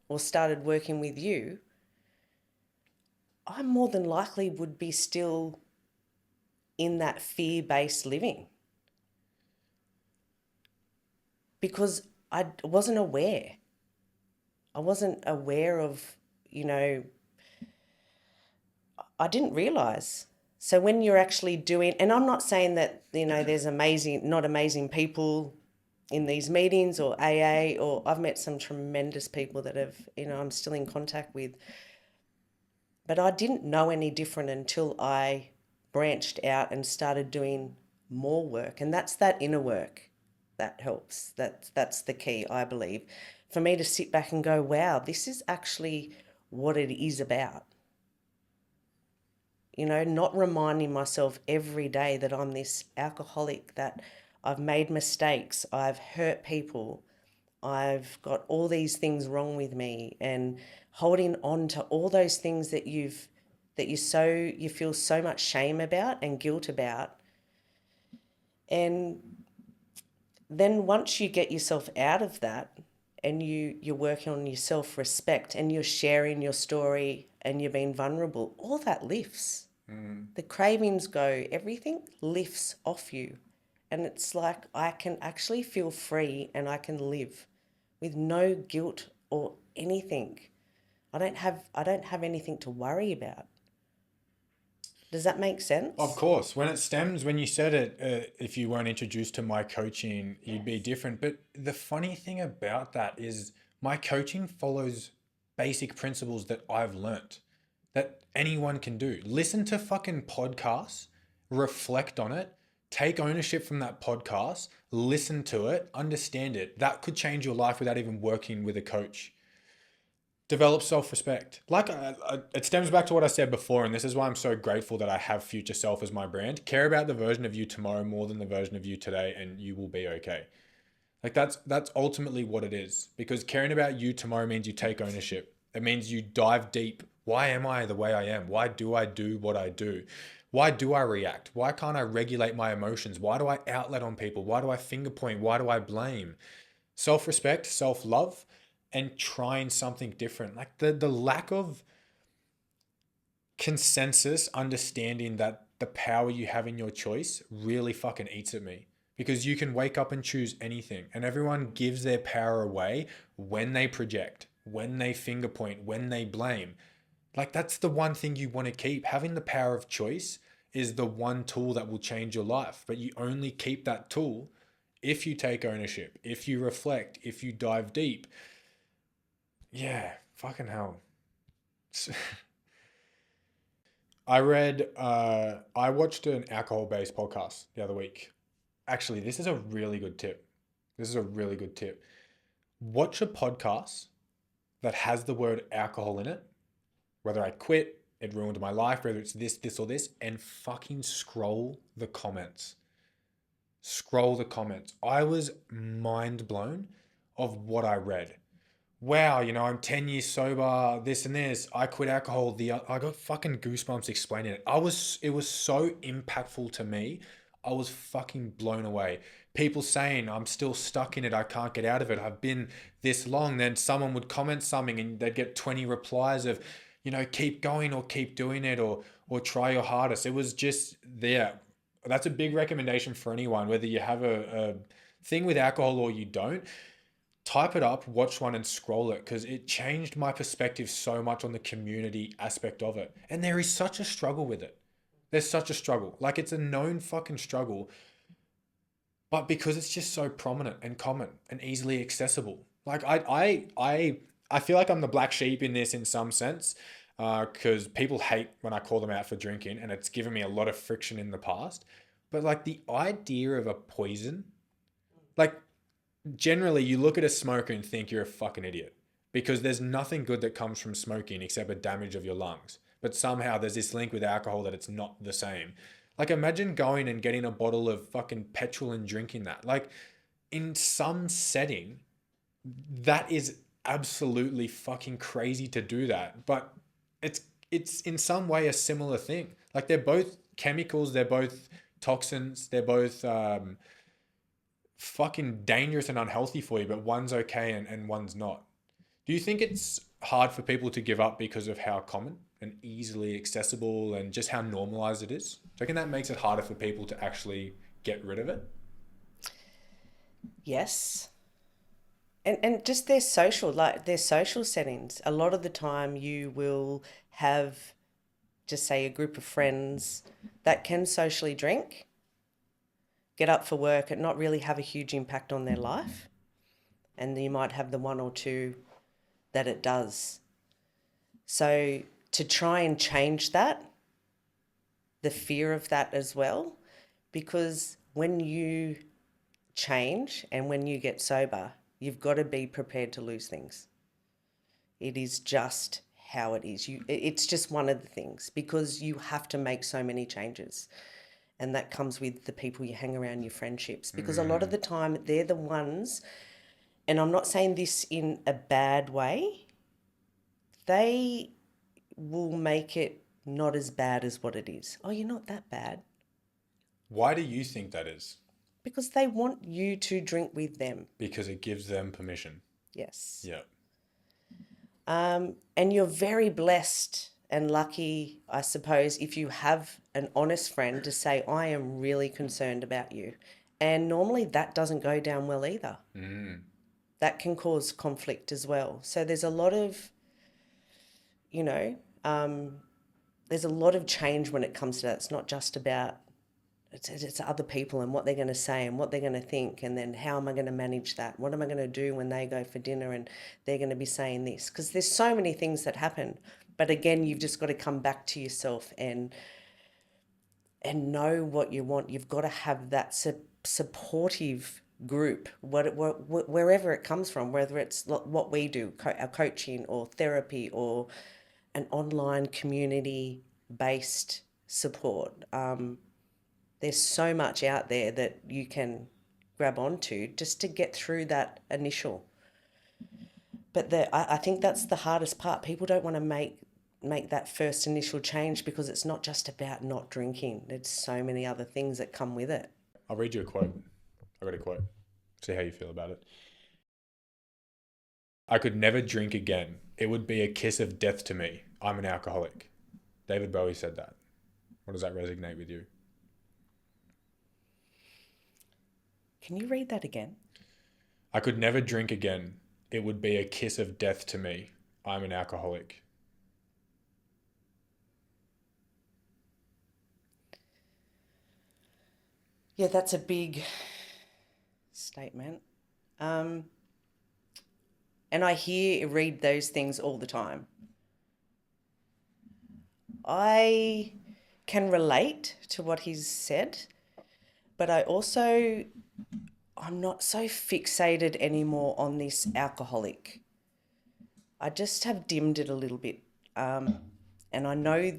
or started working with you, I more than likely would be still in that fear-based living because I wasn't aware. I wasn't aware of, you know, I didn't realize. So when you're actually doing, and I'm not saying that, you know, there's not amazing people in these meetings or AA, or I've met some tremendous people that have, you know, I'm still in contact with. But I didn't know any different until I branched out and started doing more work. And that's that inner work that helps. That's the key, I believe, for me to sit back and go, wow, this is actually what it is about. You know, not reminding myself every day that I'm this alcoholic, that I've made mistakes, I've hurt people, I've got all these things wrong with me, and holding on to all those things that you feel so much shame about and guilt about. And then once you get yourself out of that and you're working on your self-respect and you're sharing your story and you're being vulnerable, all that lifts. The cravings go, everything lifts off you. And it's like I can actually feel free and I can live with no guilt or anything. I don't have anything to worry about. Does that make sense? Of course, when you said it, if you weren't introduced to my coaching, you'd be different. But the funny thing about that is my coaching follows basic principles that I've learnt that anyone can do. Listen to fucking podcasts, reflect on it, take ownership from that podcast, listen to it, understand it. That could change your life without even working with a coach. Develop self-respect. It stems back to what I said before, and this is why I'm so grateful that I have Future Self as my brand. Care about the version of you tomorrow more than the version of you today, and you will be okay. Like that's ultimately what it is. Because caring about you tomorrow means you take ownership. It means you dive deep. Why am I the way I am? Why do I do what I do? Why do I react? Why can't I regulate my emotions? Why do I outlet on people? Why do I finger point? Why do I blame? Self-respect, self-love, and trying something different. Like the lack of consensus, understanding that the power you have in your choice really fucking eats at me. Because you can wake up and choose anything, and everyone gives their power away when they project, when they finger point, when they blame. Like that's the one thing you want to keep. Having the power of choice is the one tool that will change your life, but you only keep that tool if you take ownership, if you reflect, if you dive deep. Yeah, fucking hell. I watched an alcohol-based podcast the other week. Actually, this is a really good tip. This is a really good tip. Watch a podcast that has the word alcohol in it, whether I quit, it ruined my life, whether it's this, or this, and fucking scroll the comments. Scroll the comments. I was mind blown of what I read. Wow, I'm 10 years sober, this and this. I quit alcohol. I got fucking goosebumps explaining it. It was so impactful to me. I was fucking blown away. People saying I'm still stuck in it. I can't get out of it. I've been this long. Then someone would comment something and they'd get 20 replies of, keep going or keep doing it or try your hardest. It was just there. That's a big recommendation for anyone, whether you have a thing with alcohol or you don't. Type it up, watch one and scroll it because it changed my perspective so much on the community aspect of it. And there is such a struggle with it. There's such a struggle. Like it's a known fucking struggle, but because it's just so prominent and common and easily accessible. Like I feel like I'm the black sheep in this in some sense because people hate when I call them out for drinking and it's given me a lot of friction in the past. But like the idea of a poison, like generally you look at a smoker and think you're a fucking idiot because there's nothing good that comes from smoking except a damage of your lungs. But somehow there's this link with alcohol that it's not the same. Like imagine going and getting a bottle of fucking petrol and drinking that. Like in some setting, that is absolutely fucking crazy to do that. But it's in some way a similar thing. Like they're both chemicals, they're both toxins, they're both fucking dangerous and unhealthy for you, but one's okay and one's not. Do you think it's hard for people to give up because of how common and easily accessible and just how normalized it is? Do you reckon that makes it harder for people to actually get rid of it? Yes. And just their social settings. A lot of the time you will have, just say, a group of friends that can socially drink, get up for work and not really have a huge impact on their life. And you might have the one or two that it does. So to try and change that, the fear of that as well, because when you change and when you get sober, you've got to be prepared to lose things. It is just how it is. It's just one of the things, because you have to make so many changes. And that comes with the people you hang around, your friendships, because a lot of the time they're the ones, and I'm not saying this in a bad way, they will make it not as bad as what it is. Oh, you're not that bad. Why do you think that is? Because they want you to drink with them. Because it gives them permission. Yes. Yeah. And you're very blessed and lucky, I suppose, if you have an honest friend to say, I am really concerned about you. And normally that doesn't go down well either. That can cause conflict as well. So there's a lot of, there's a lot of change when it comes to that. It's not just about, it's other people and what they're going to say and what they're going to think, and then how am I going to manage that? What am I going to do when they go for dinner and they're going to be saying this? Because there's so many things that happen. But again, you've just got to come back to yourself and know what you want. You've got to have that supportive group, wherever it comes from, whether it's what we do, our coaching or therapy or an online community-based support. There's so much out there that you can grab onto just to get through that initial. But I think that's the hardest part. People don't want to make that first initial change, because it's not just about not drinking. There's so many other things that come with it. I'll read you a quote. I got a quote. See how you feel about it. I could never drink again. It would be a kiss of death to me. I'm an alcoholic. David Bowie said that. What does that resonate with you? Can you read that again? I could never drink again. It would be a kiss of death to me. I'm an alcoholic. Yeah, that's a big statement. And I read those things all the time. I can relate to what he's said, but I'm not so fixated anymore on this alcoholic. I just have dimmed it a little bit. And I know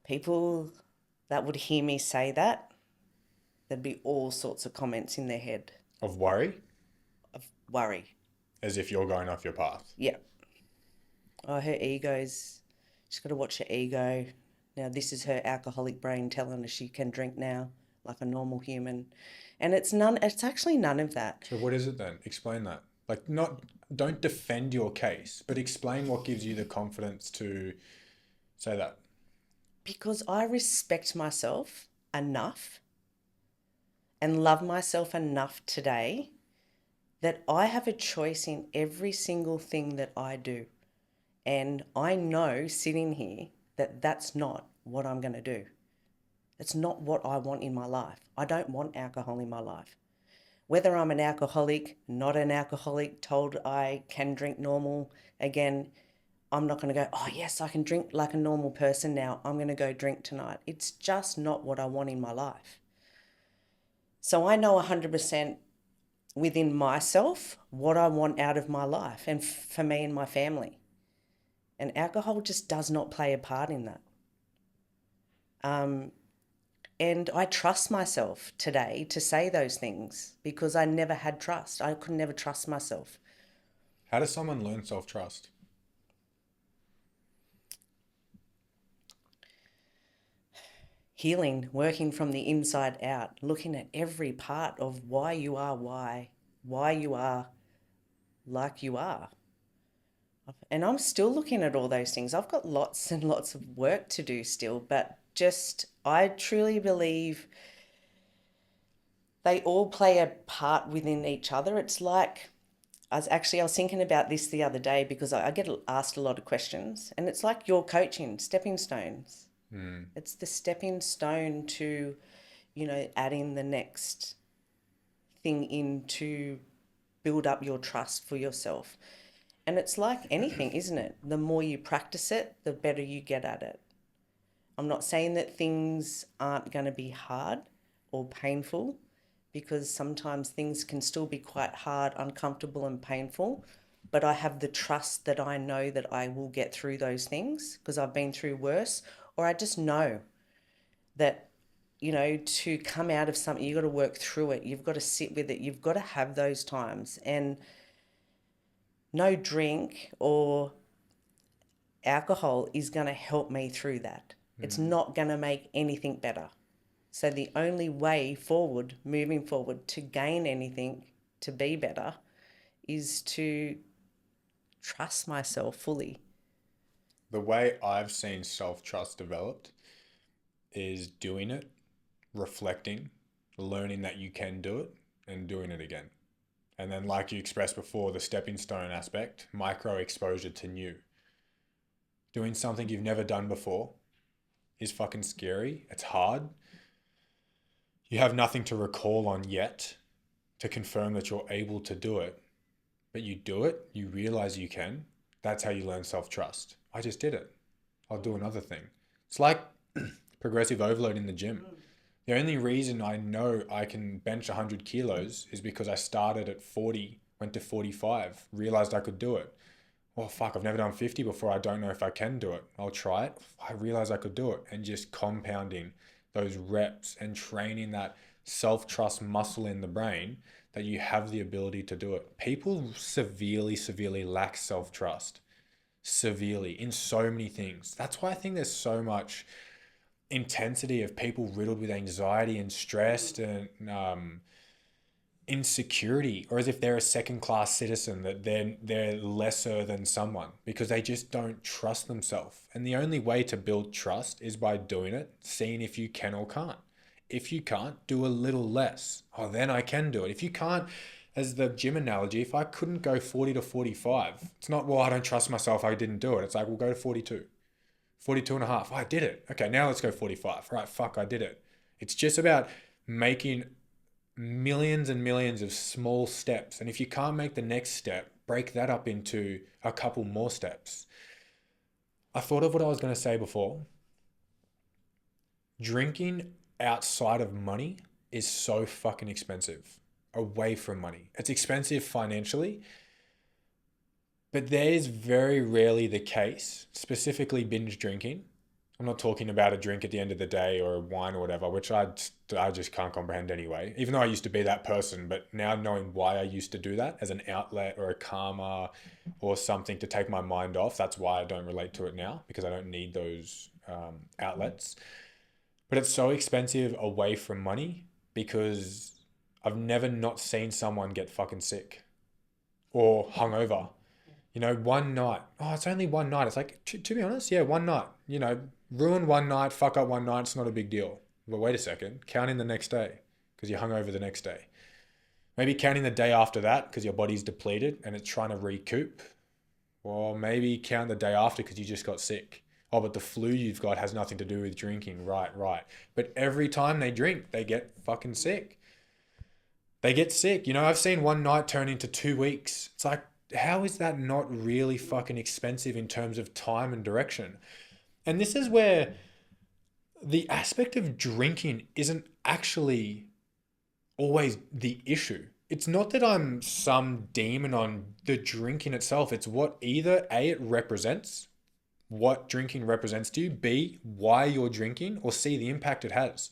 people that would hear me say that, there'd be all sorts of comments in their head. Of worry? Of worry. As if you're going off your path. Yeah. Oh, she's got to watch her ego. Now, this is her alcoholic brain telling her she can drink now like a normal human. And it's actually none of that. So what is it then? Explain that. Don't defend your case, but explain what gives you the confidence to say that. Because I respect myself enough and love myself enough today that I have a choice in every single thing that I do. And I know sitting here that that's not what I'm going to do. It's not what I want in my life. I don't want alcohol in my life. Whether I'm an alcoholic, not an alcoholic, told I can drink normal, again, I'm not going to go, oh yes, I can drink like a normal person now. I'm going to go drink tonight. It's just not what I want in my life. So I know 100% within myself what I want out of my life and for me and my family. And alcohol just does not play a part in that. And I trust myself today to say those things because I never had trust. I could never trust myself. How does someone learn self-trust? healing, working from the inside out, looking at every part of why you are why you are like you are. And I'm still looking at all those things. I've got lots and lots of work to do still, but just I truly believe they all play a part within each other. It's like I was thinking about this the other day because I get asked a lot of questions, and it's like your coaching, stepping stones. It's the stepping stone to, adding the next thing in to build up your trust for yourself. And it's like anything, isn't it? The more you practice it, the better you get at it. I'm not saying that things aren't going to be hard or painful, because sometimes things can still be quite hard, uncomfortable, and painful. But I have the trust that I know that I will get through those things because I've been through worse, or I just know that, to come out of something, you've got to work through it. You've got to sit with it. You've got to have those times. And no drink or alcohol is going to help me through that. It's not going to make anything better. So the only way forward, moving forward, to gain anything, to be better, is to trust myself fully. The way I've seen self-trust developed is doing it, reflecting, learning that you can do it, and doing it again. And then, like you expressed before, the stepping stone aspect, micro exposure to new. Doing something you've never done before is fucking scary. It's hard. You have nothing to recall on yet to confirm that you're able to do it. But you do it, you realize you can. That's how you learn self-trust. I just did it. I'll do another thing. It's like progressive overload in the gym. The only reason I know I can bench 100 kilos is because I started at 40, went to 45, realized I could do it. Well, fuck, I've never done 50 before. I don't know if I can do it. I'll try it. I realized I could do it. And just compounding those reps and training that self-trust muscle in the brain that you have the ability to do it. People severely lack self-trust. Severely in so many things. That's why I think there's so much intensity of people riddled with anxiety and stressed and insecurity, or as if they're a second-class citizen, that they're lesser than someone because they just don't trust themselves. And the only way to build trust is by doing it, seeing if you can or can't. If you can't, do a little less. Oh, then I can do it. If you can't, as the gym analogy, if I couldn't go 40 to 45, it's not, well, I don't trust myself, I didn't do it. It's like, we'll go to 42. 42 and a half. Oh, I did it. Okay, now let's go 45. Right, fuck, I did it. It's just about making millions and millions of small steps. And if you can't make the next step, break that up into a couple more steps. I thought of what I was going to say before. Drinking outside of money is so fucking expensive. Away from money. It's expensive financially. But that is very rarely the case, specifically binge drinking. I'm not talking about a drink at the end of the day or a wine or whatever, which I just can't comprehend anyway. Even though I used to be that person, but now knowing why I used to do that as an outlet or a karma or something to take my mind off, that's why I don't relate to it now, because I don't need those outlets. But it's so expensive away from money because I've never not seen someone get fucking sick or hungover. One night. Oh, it's only one night. It's like, to be honest, yeah, one night. Ruin one night, fuck up one night, it's not a big deal. But wait a second, count in the next day because you're hungover the next day. Maybe counting the day after that because your body's depleted and it's trying to recoup. Or maybe count the day after because you just got sick. Oh, but the flu you've got has nothing to do with drinking. Right. But every time they drink, they get fucking sick. They get sick. I've seen one night turn into 2 weeks. It's like, how is that not really fucking expensive in terms of time and direction? And this is where the aspect of drinking isn't actually always the issue. It's not that I'm some demon on the drinking itself. It's what either A, it represents, what drinking represents to you, B, why you're drinking, or C, the impact it has.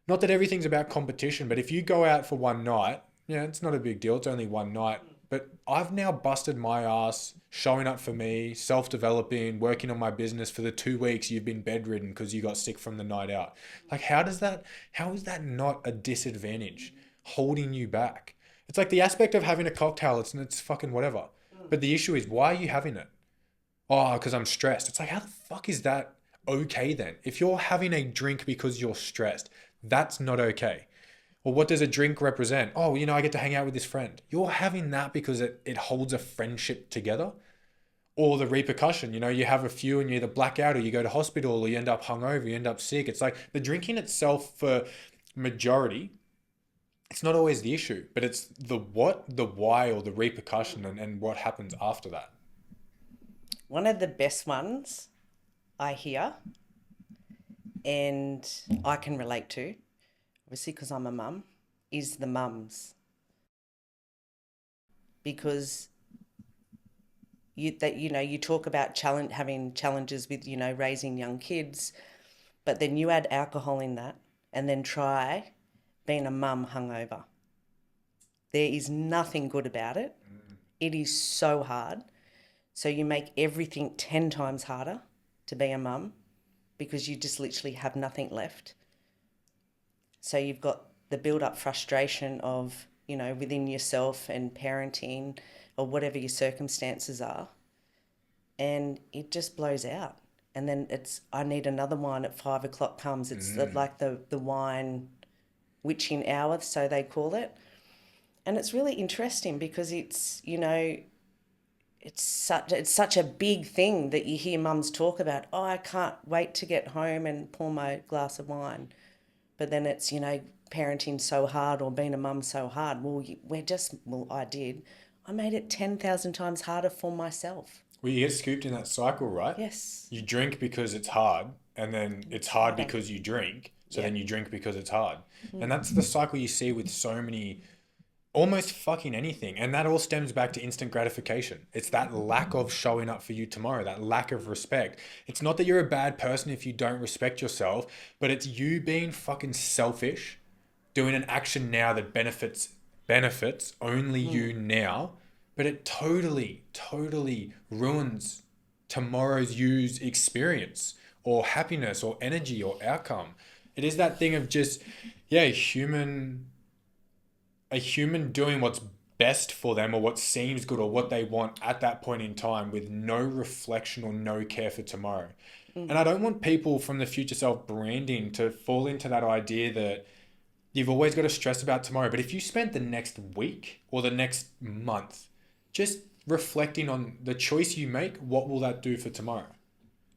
Not that everything's about competition, but if you go out for one night, it's not a big deal. It's only one night. But I've now busted my ass showing up for me, self-developing, working on my business for the 2 weeks you've been bedridden because you got sick from the night out. Like, how is that not a disadvantage holding you back? It's like the aspect of having a cocktail, it's fucking whatever. But the issue is, why are you having it? Oh, because I'm stressed. It's like, how the fuck is that okay then? If you're having a drink because you're stressed, that's not okay. Well, what does a drink represent? Oh, I get to hang out with this friend. You're having that because it holds a friendship together. Or the repercussion, you have a few and you either black out or you go to hospital or you end up hungover, you end up sick. It's like the drinking itself for majority, it's not always the issue, but it's the what, the why, or the repercussion and what happens after that. One of the best ones I hear and I can relate to, obviously because I'm a mum, is the mums. Because you talk about having challenges with, raising young kids, but then you add alcohol in that and then try being a mum hungover. There is nothing good about it. It is so hard. So you make everything 10 times harder to be a mum because you just literally have nothing left. So you've got the build-up frustration of, within yourself and parenting or whatever your circumstances are, and it just blows out. And then I need another wine at 5 o'clock comes. It's like the wine witching hour, so they call it. And it's really interesting because it's such a big thing that you hear mums talk about. Oh, I can't wait to get home and pour my glass of wine. But then it's, parenting so hard or being a mum so hard. Well, I did. I made it 10,000 times harder for myself. Well, you get scooped in that cycle, right? Yes. You drink because it's hard, and then it's hard because you drink. So then you drink because it's hard. And that's the cycle you see with so many, almost fucking anything. And that all stems back to instant gratification. It's that lack of showing up for you tomorrow, that lack of respect. It's not that you're a bad person if you don't respect yourself, but it's you being fucking selfish, doing an action now that benefits only you now, but it totally ruins tomorrow's you's experience or happiness or energy or outcome. It is that thing of just, a human doing what's best for them or what seems good or what they want at that point in time with no reflection or no care for tomorrow. And I don't want people from the Future Self branding to fall into that idea that you've always got to stress about tomorrow. But if you spent the next week or the next month just reflecting on the choice you make, what will that do for tomorrow?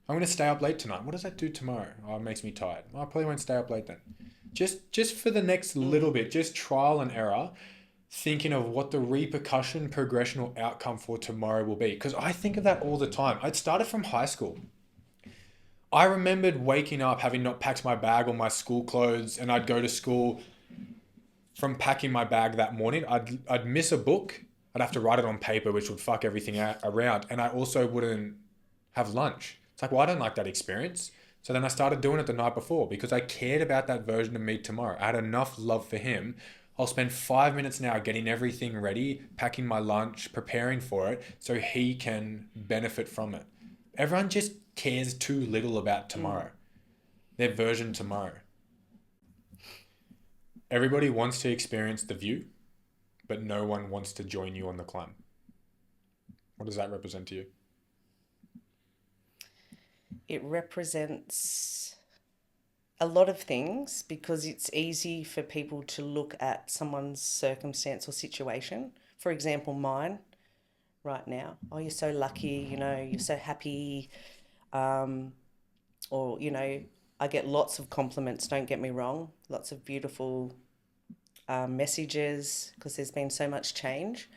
I'm going to stay up late tonight. What does that do tomorrow? Oh, it makes me tired. I probably won't stay up late then. Just for the next little bit, just trial and error, thinking of what the repercussion, progression, or outcome for tomorrow will be. Because I think of that all the time. It started from high school. I remembered waking up, having not packed my bag or my school clothes, and I'd go to school. From packing my bag that morning, I'd miss a book. I'd have to write it on paper, which would fuck everything around. And I also wouldn't have lunch. It's like, well, I don't like that experience. So then I started doing it the night before because I cared about that version of me tomorrow. I had enough love for him. I'll spend 5 minutes now getting everything ready, packing my lunch, preparing for it so he can benefit from it. Everyone just cares too little about tomorrow, their version tomorrow. Everybody wants to experience the view, but no one wants to join you on the climb. What does that represent to you? It represents a lot of things because it's easy for people to look at someone's circumstance or situation. For example, mine right now. Oh, you're so lucky, you're so happy. Or, I get lots of compliments, don't get me wrong. Lots of beautiful messages because there's been so much change.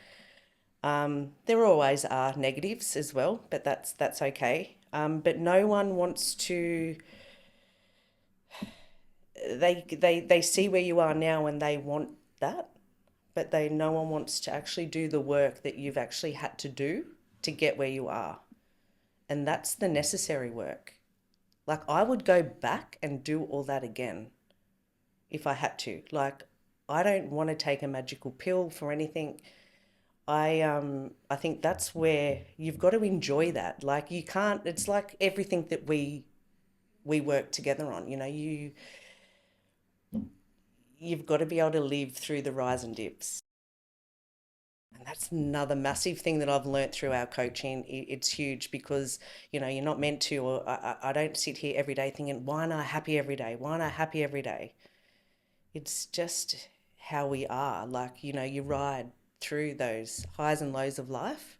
There always are negatives as well, but that's okay. But no one wants to. They see where you are now and they want that, but no one wants to actually do the work that you've actually had to do to get where you are, and that's the necessary work. Like, I would go back and do all that again if I had to. Like, I don't want to take a magical pill for anything. I think that's where you've got to enjoy that. Like you can't. It's like everything that we work together on. You know, you've got to be able to live through the rise and dips. And that's another massive thing that I've learnt through our coaching. It's huge because, you know, you're not meant to, or I don't sit here every day thinking, why aren't I happy every day? Why aren't I happy every day? It's just how we are. Like, you know, you ride through those highs and lows of life.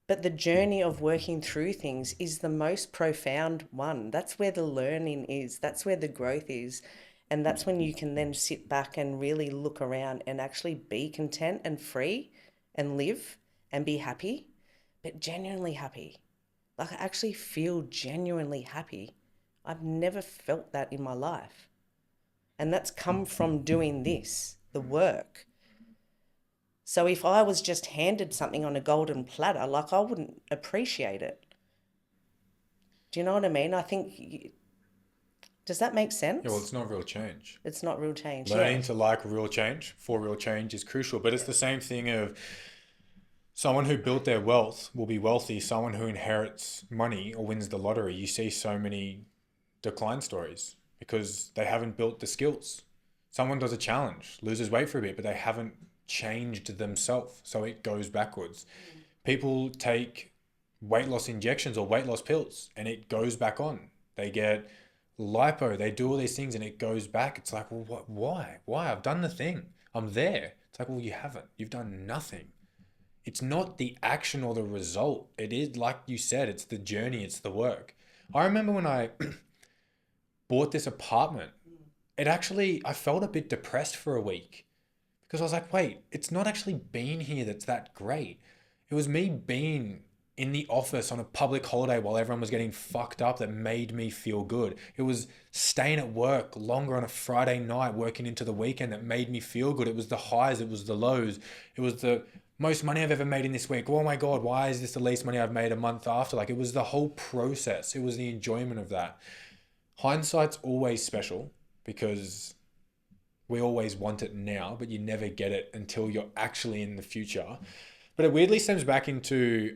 But the journey of working through things is the most profound one. That's where the learning is, that's where the growth is. And that's when you can then sit back and really look around and actually be content and free and live and be happy, but genuinely happy. Like I actually feel genuinely happy. I've never felt that in my life. And that's come from doing this, the work. So if I was just handed something on a golden platter, like I wouldn't appreciate it. Do you know what I mean? I think, does that make Yeah, well, sense? it's not real change. It's not real change. Learning Yeah. to like real change for real change is crucial, but it's the same thing of someone who built their wealth will be wealthy. Someone who inherits money or wins the lottery, you see so many decline stories because they haven't built the skills. Someone does a challenge, loses weight for a bit, but they haven't changed themselves, so it goes backwards. People take weight loss injections or weight loss pills and it goes back on. They get lipo, they do all these things and it goes back. It's like, well, what, why? Why? I've done the thing. I'm there. It's like, well, you haven't. You've done nothing. It's not the action or the result. It is, like you said, it's the journey, it's the work. I remember when I bought this apartment, it actually, I felt a bit depressed for a week because I was like, wait, it's not actually being here that's that great. It was me being in the office on a public holiday while everyone was getting fucked up that made me feel good. It was staying at work longer on a Friday night, working into the weekend that made me feel good. It was the highs, it was the lows. It was the most money I've ever made in this week. Oh my God, why is this the least money I've made a month after? Like it was the whole process. It was the enjoyment of that. Hindsight's always special because we always want it now, but you never get it until you're actually in the future. But it weirdly stems back into,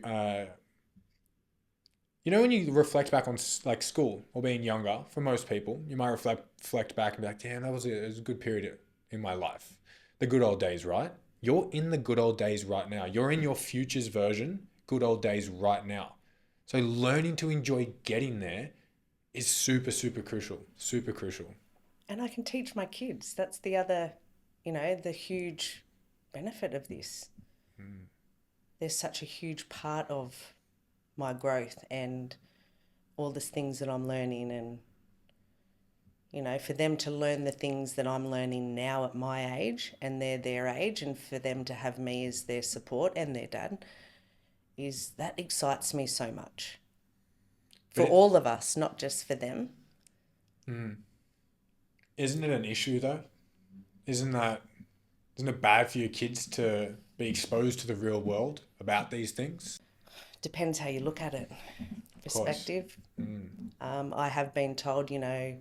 you know, when you reflect back on like school or being younger, for most people, you might reflect back and be like, damn, it was a good period in my life. The good old days, right? You're in the good old days right now. You're in your future's version, good old days right now. So learning to enjoy getting there is super, super crucial. Super crucial. And I can teach my kids. That's the other, you know, the huge benefit of this. There's such a huge part of my growth and all the things that I'm learning, and you know, for them to learn the things that I'm learning now at my age and they're their age, and for them to have me as their support and their dad, is that excites me so much for But all of us, not just for them. isn't it an issue though? Isn't that isn't it bad for your kids to be exposed to the real world about these things? Depends how you look at it. Of course. Perspective. I have been told, you know,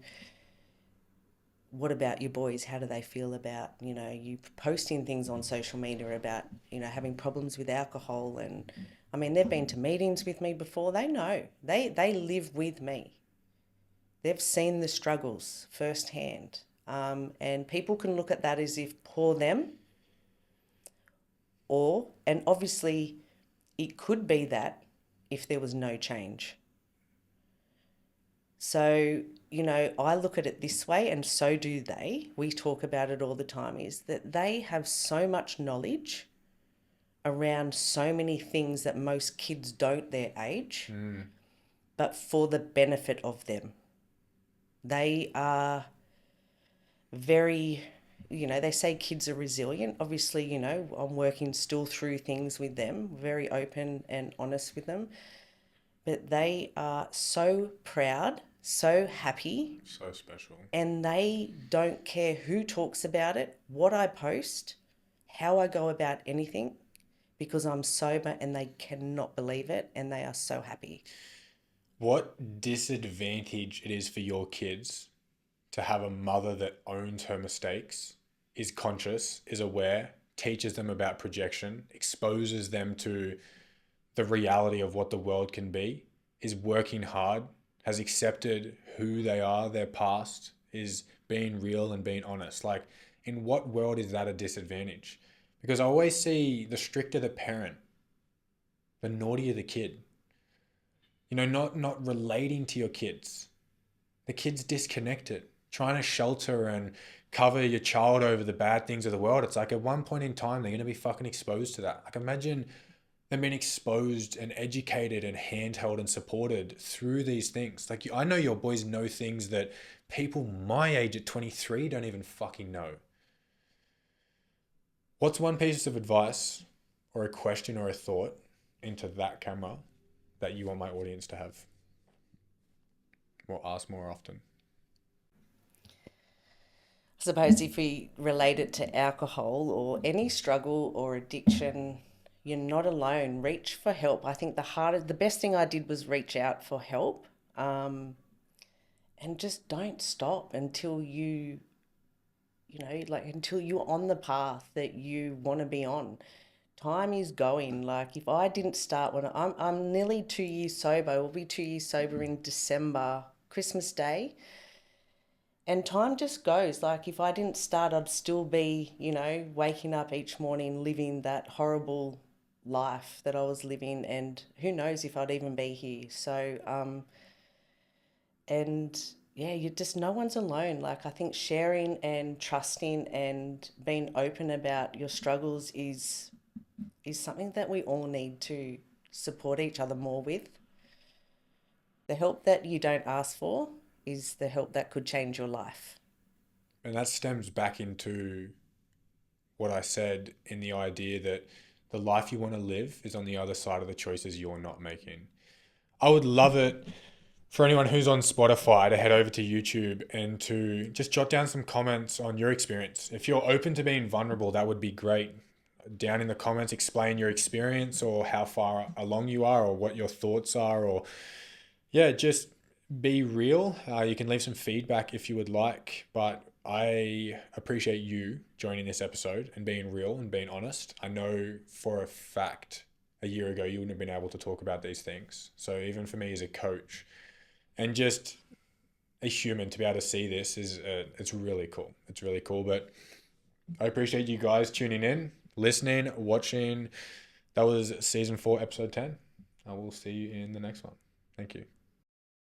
what about your boys? How do they feel about, you know, you posting things on social media about, you know, having problems with alcohol? And I mean, they've been to meetings with me before. They know. They live with me. They've seen the struggles firsthand. And people can look at that as if poor them, or, and obviously it could be that if there was no change. So, you know, I look at it this way, and so do they. We talk about it all the time, is that they have so much knowledge around so many things that most kids don't their age, but for the benefit of them. They are very, you know, they say kids are resilient. Obviously, you know, I'm working still through things with them, very open and honest with them. But they are so proud, so happy, So special. and they don't care who talks about it, what I post, how I go about anything, because I'm sober and they cannot believe it and they are so happy. What disadvantage it is for your kids to have a mother that owns her mistakes, is conscious, is aware, teaches them about projection, exposes them to the reality of what the world can be, is working hard, has accepted who they are, their past, is being real and being honest. Like, in what world is that a disadvantage? Because I always see the stricter the parent, the naughtier the kid. You know, not relating to your kids. The kid's disconnected, trying to shelter and cover your child over the bad things of the world. It's like at one point in time, they're going to be fucking exposed to that. Like, imagine them being exposed and educated and handheld and supported through these things. Like, I know your boys know things that people my age at 23 don't even fucking know. What's one piece of advice or a question or a thought into that camera that you want my audience to have or ask more often? I suppose if we relate it to alcohol or any struggle or addiction, you're not alone. Reach for help. I think the best thing I did was reach out for help, and just don't stop until until you're on the path that you want to be on. Time is going. Like, if I didn't start when I'm nearly 2 years sober, we'll be 2 years sober in December, Christmas Day. And time just goes. Like, if I didn't start, I'd still be, waking up each morning, living that horrible life that I was living. And who knows if I'd even be here. So, and yeah, no one's alone. Like, I think sharing and trusting and being open about your struggles is something that we all need to support each other more with. The help that you don't ask for is the help that could change your life. And that stems back into what I said in the idea that the life you want to live is on the other side of the choices you're not making. I would love it for anyone who's on Spotify to head over to YouTube and to just jot down some comments on your experience. If you're open to being vulnerable, that would be great. Down in the comments, explain your experience or how far along you are or what your thoughts are, or yeah, just be real. You can leave some feedback if you would like, but I appreciate you joining this episode and being real and being honest. I know for a fact a year ago you wouldn't have been able to talk about these things. So even for me as a coach and just a human to be able to see this it's really cool. It's really cool. But I appreciate you guys tuning in, listening, watching. That was season 4, episode 10. I will see you in the next one. Thank you.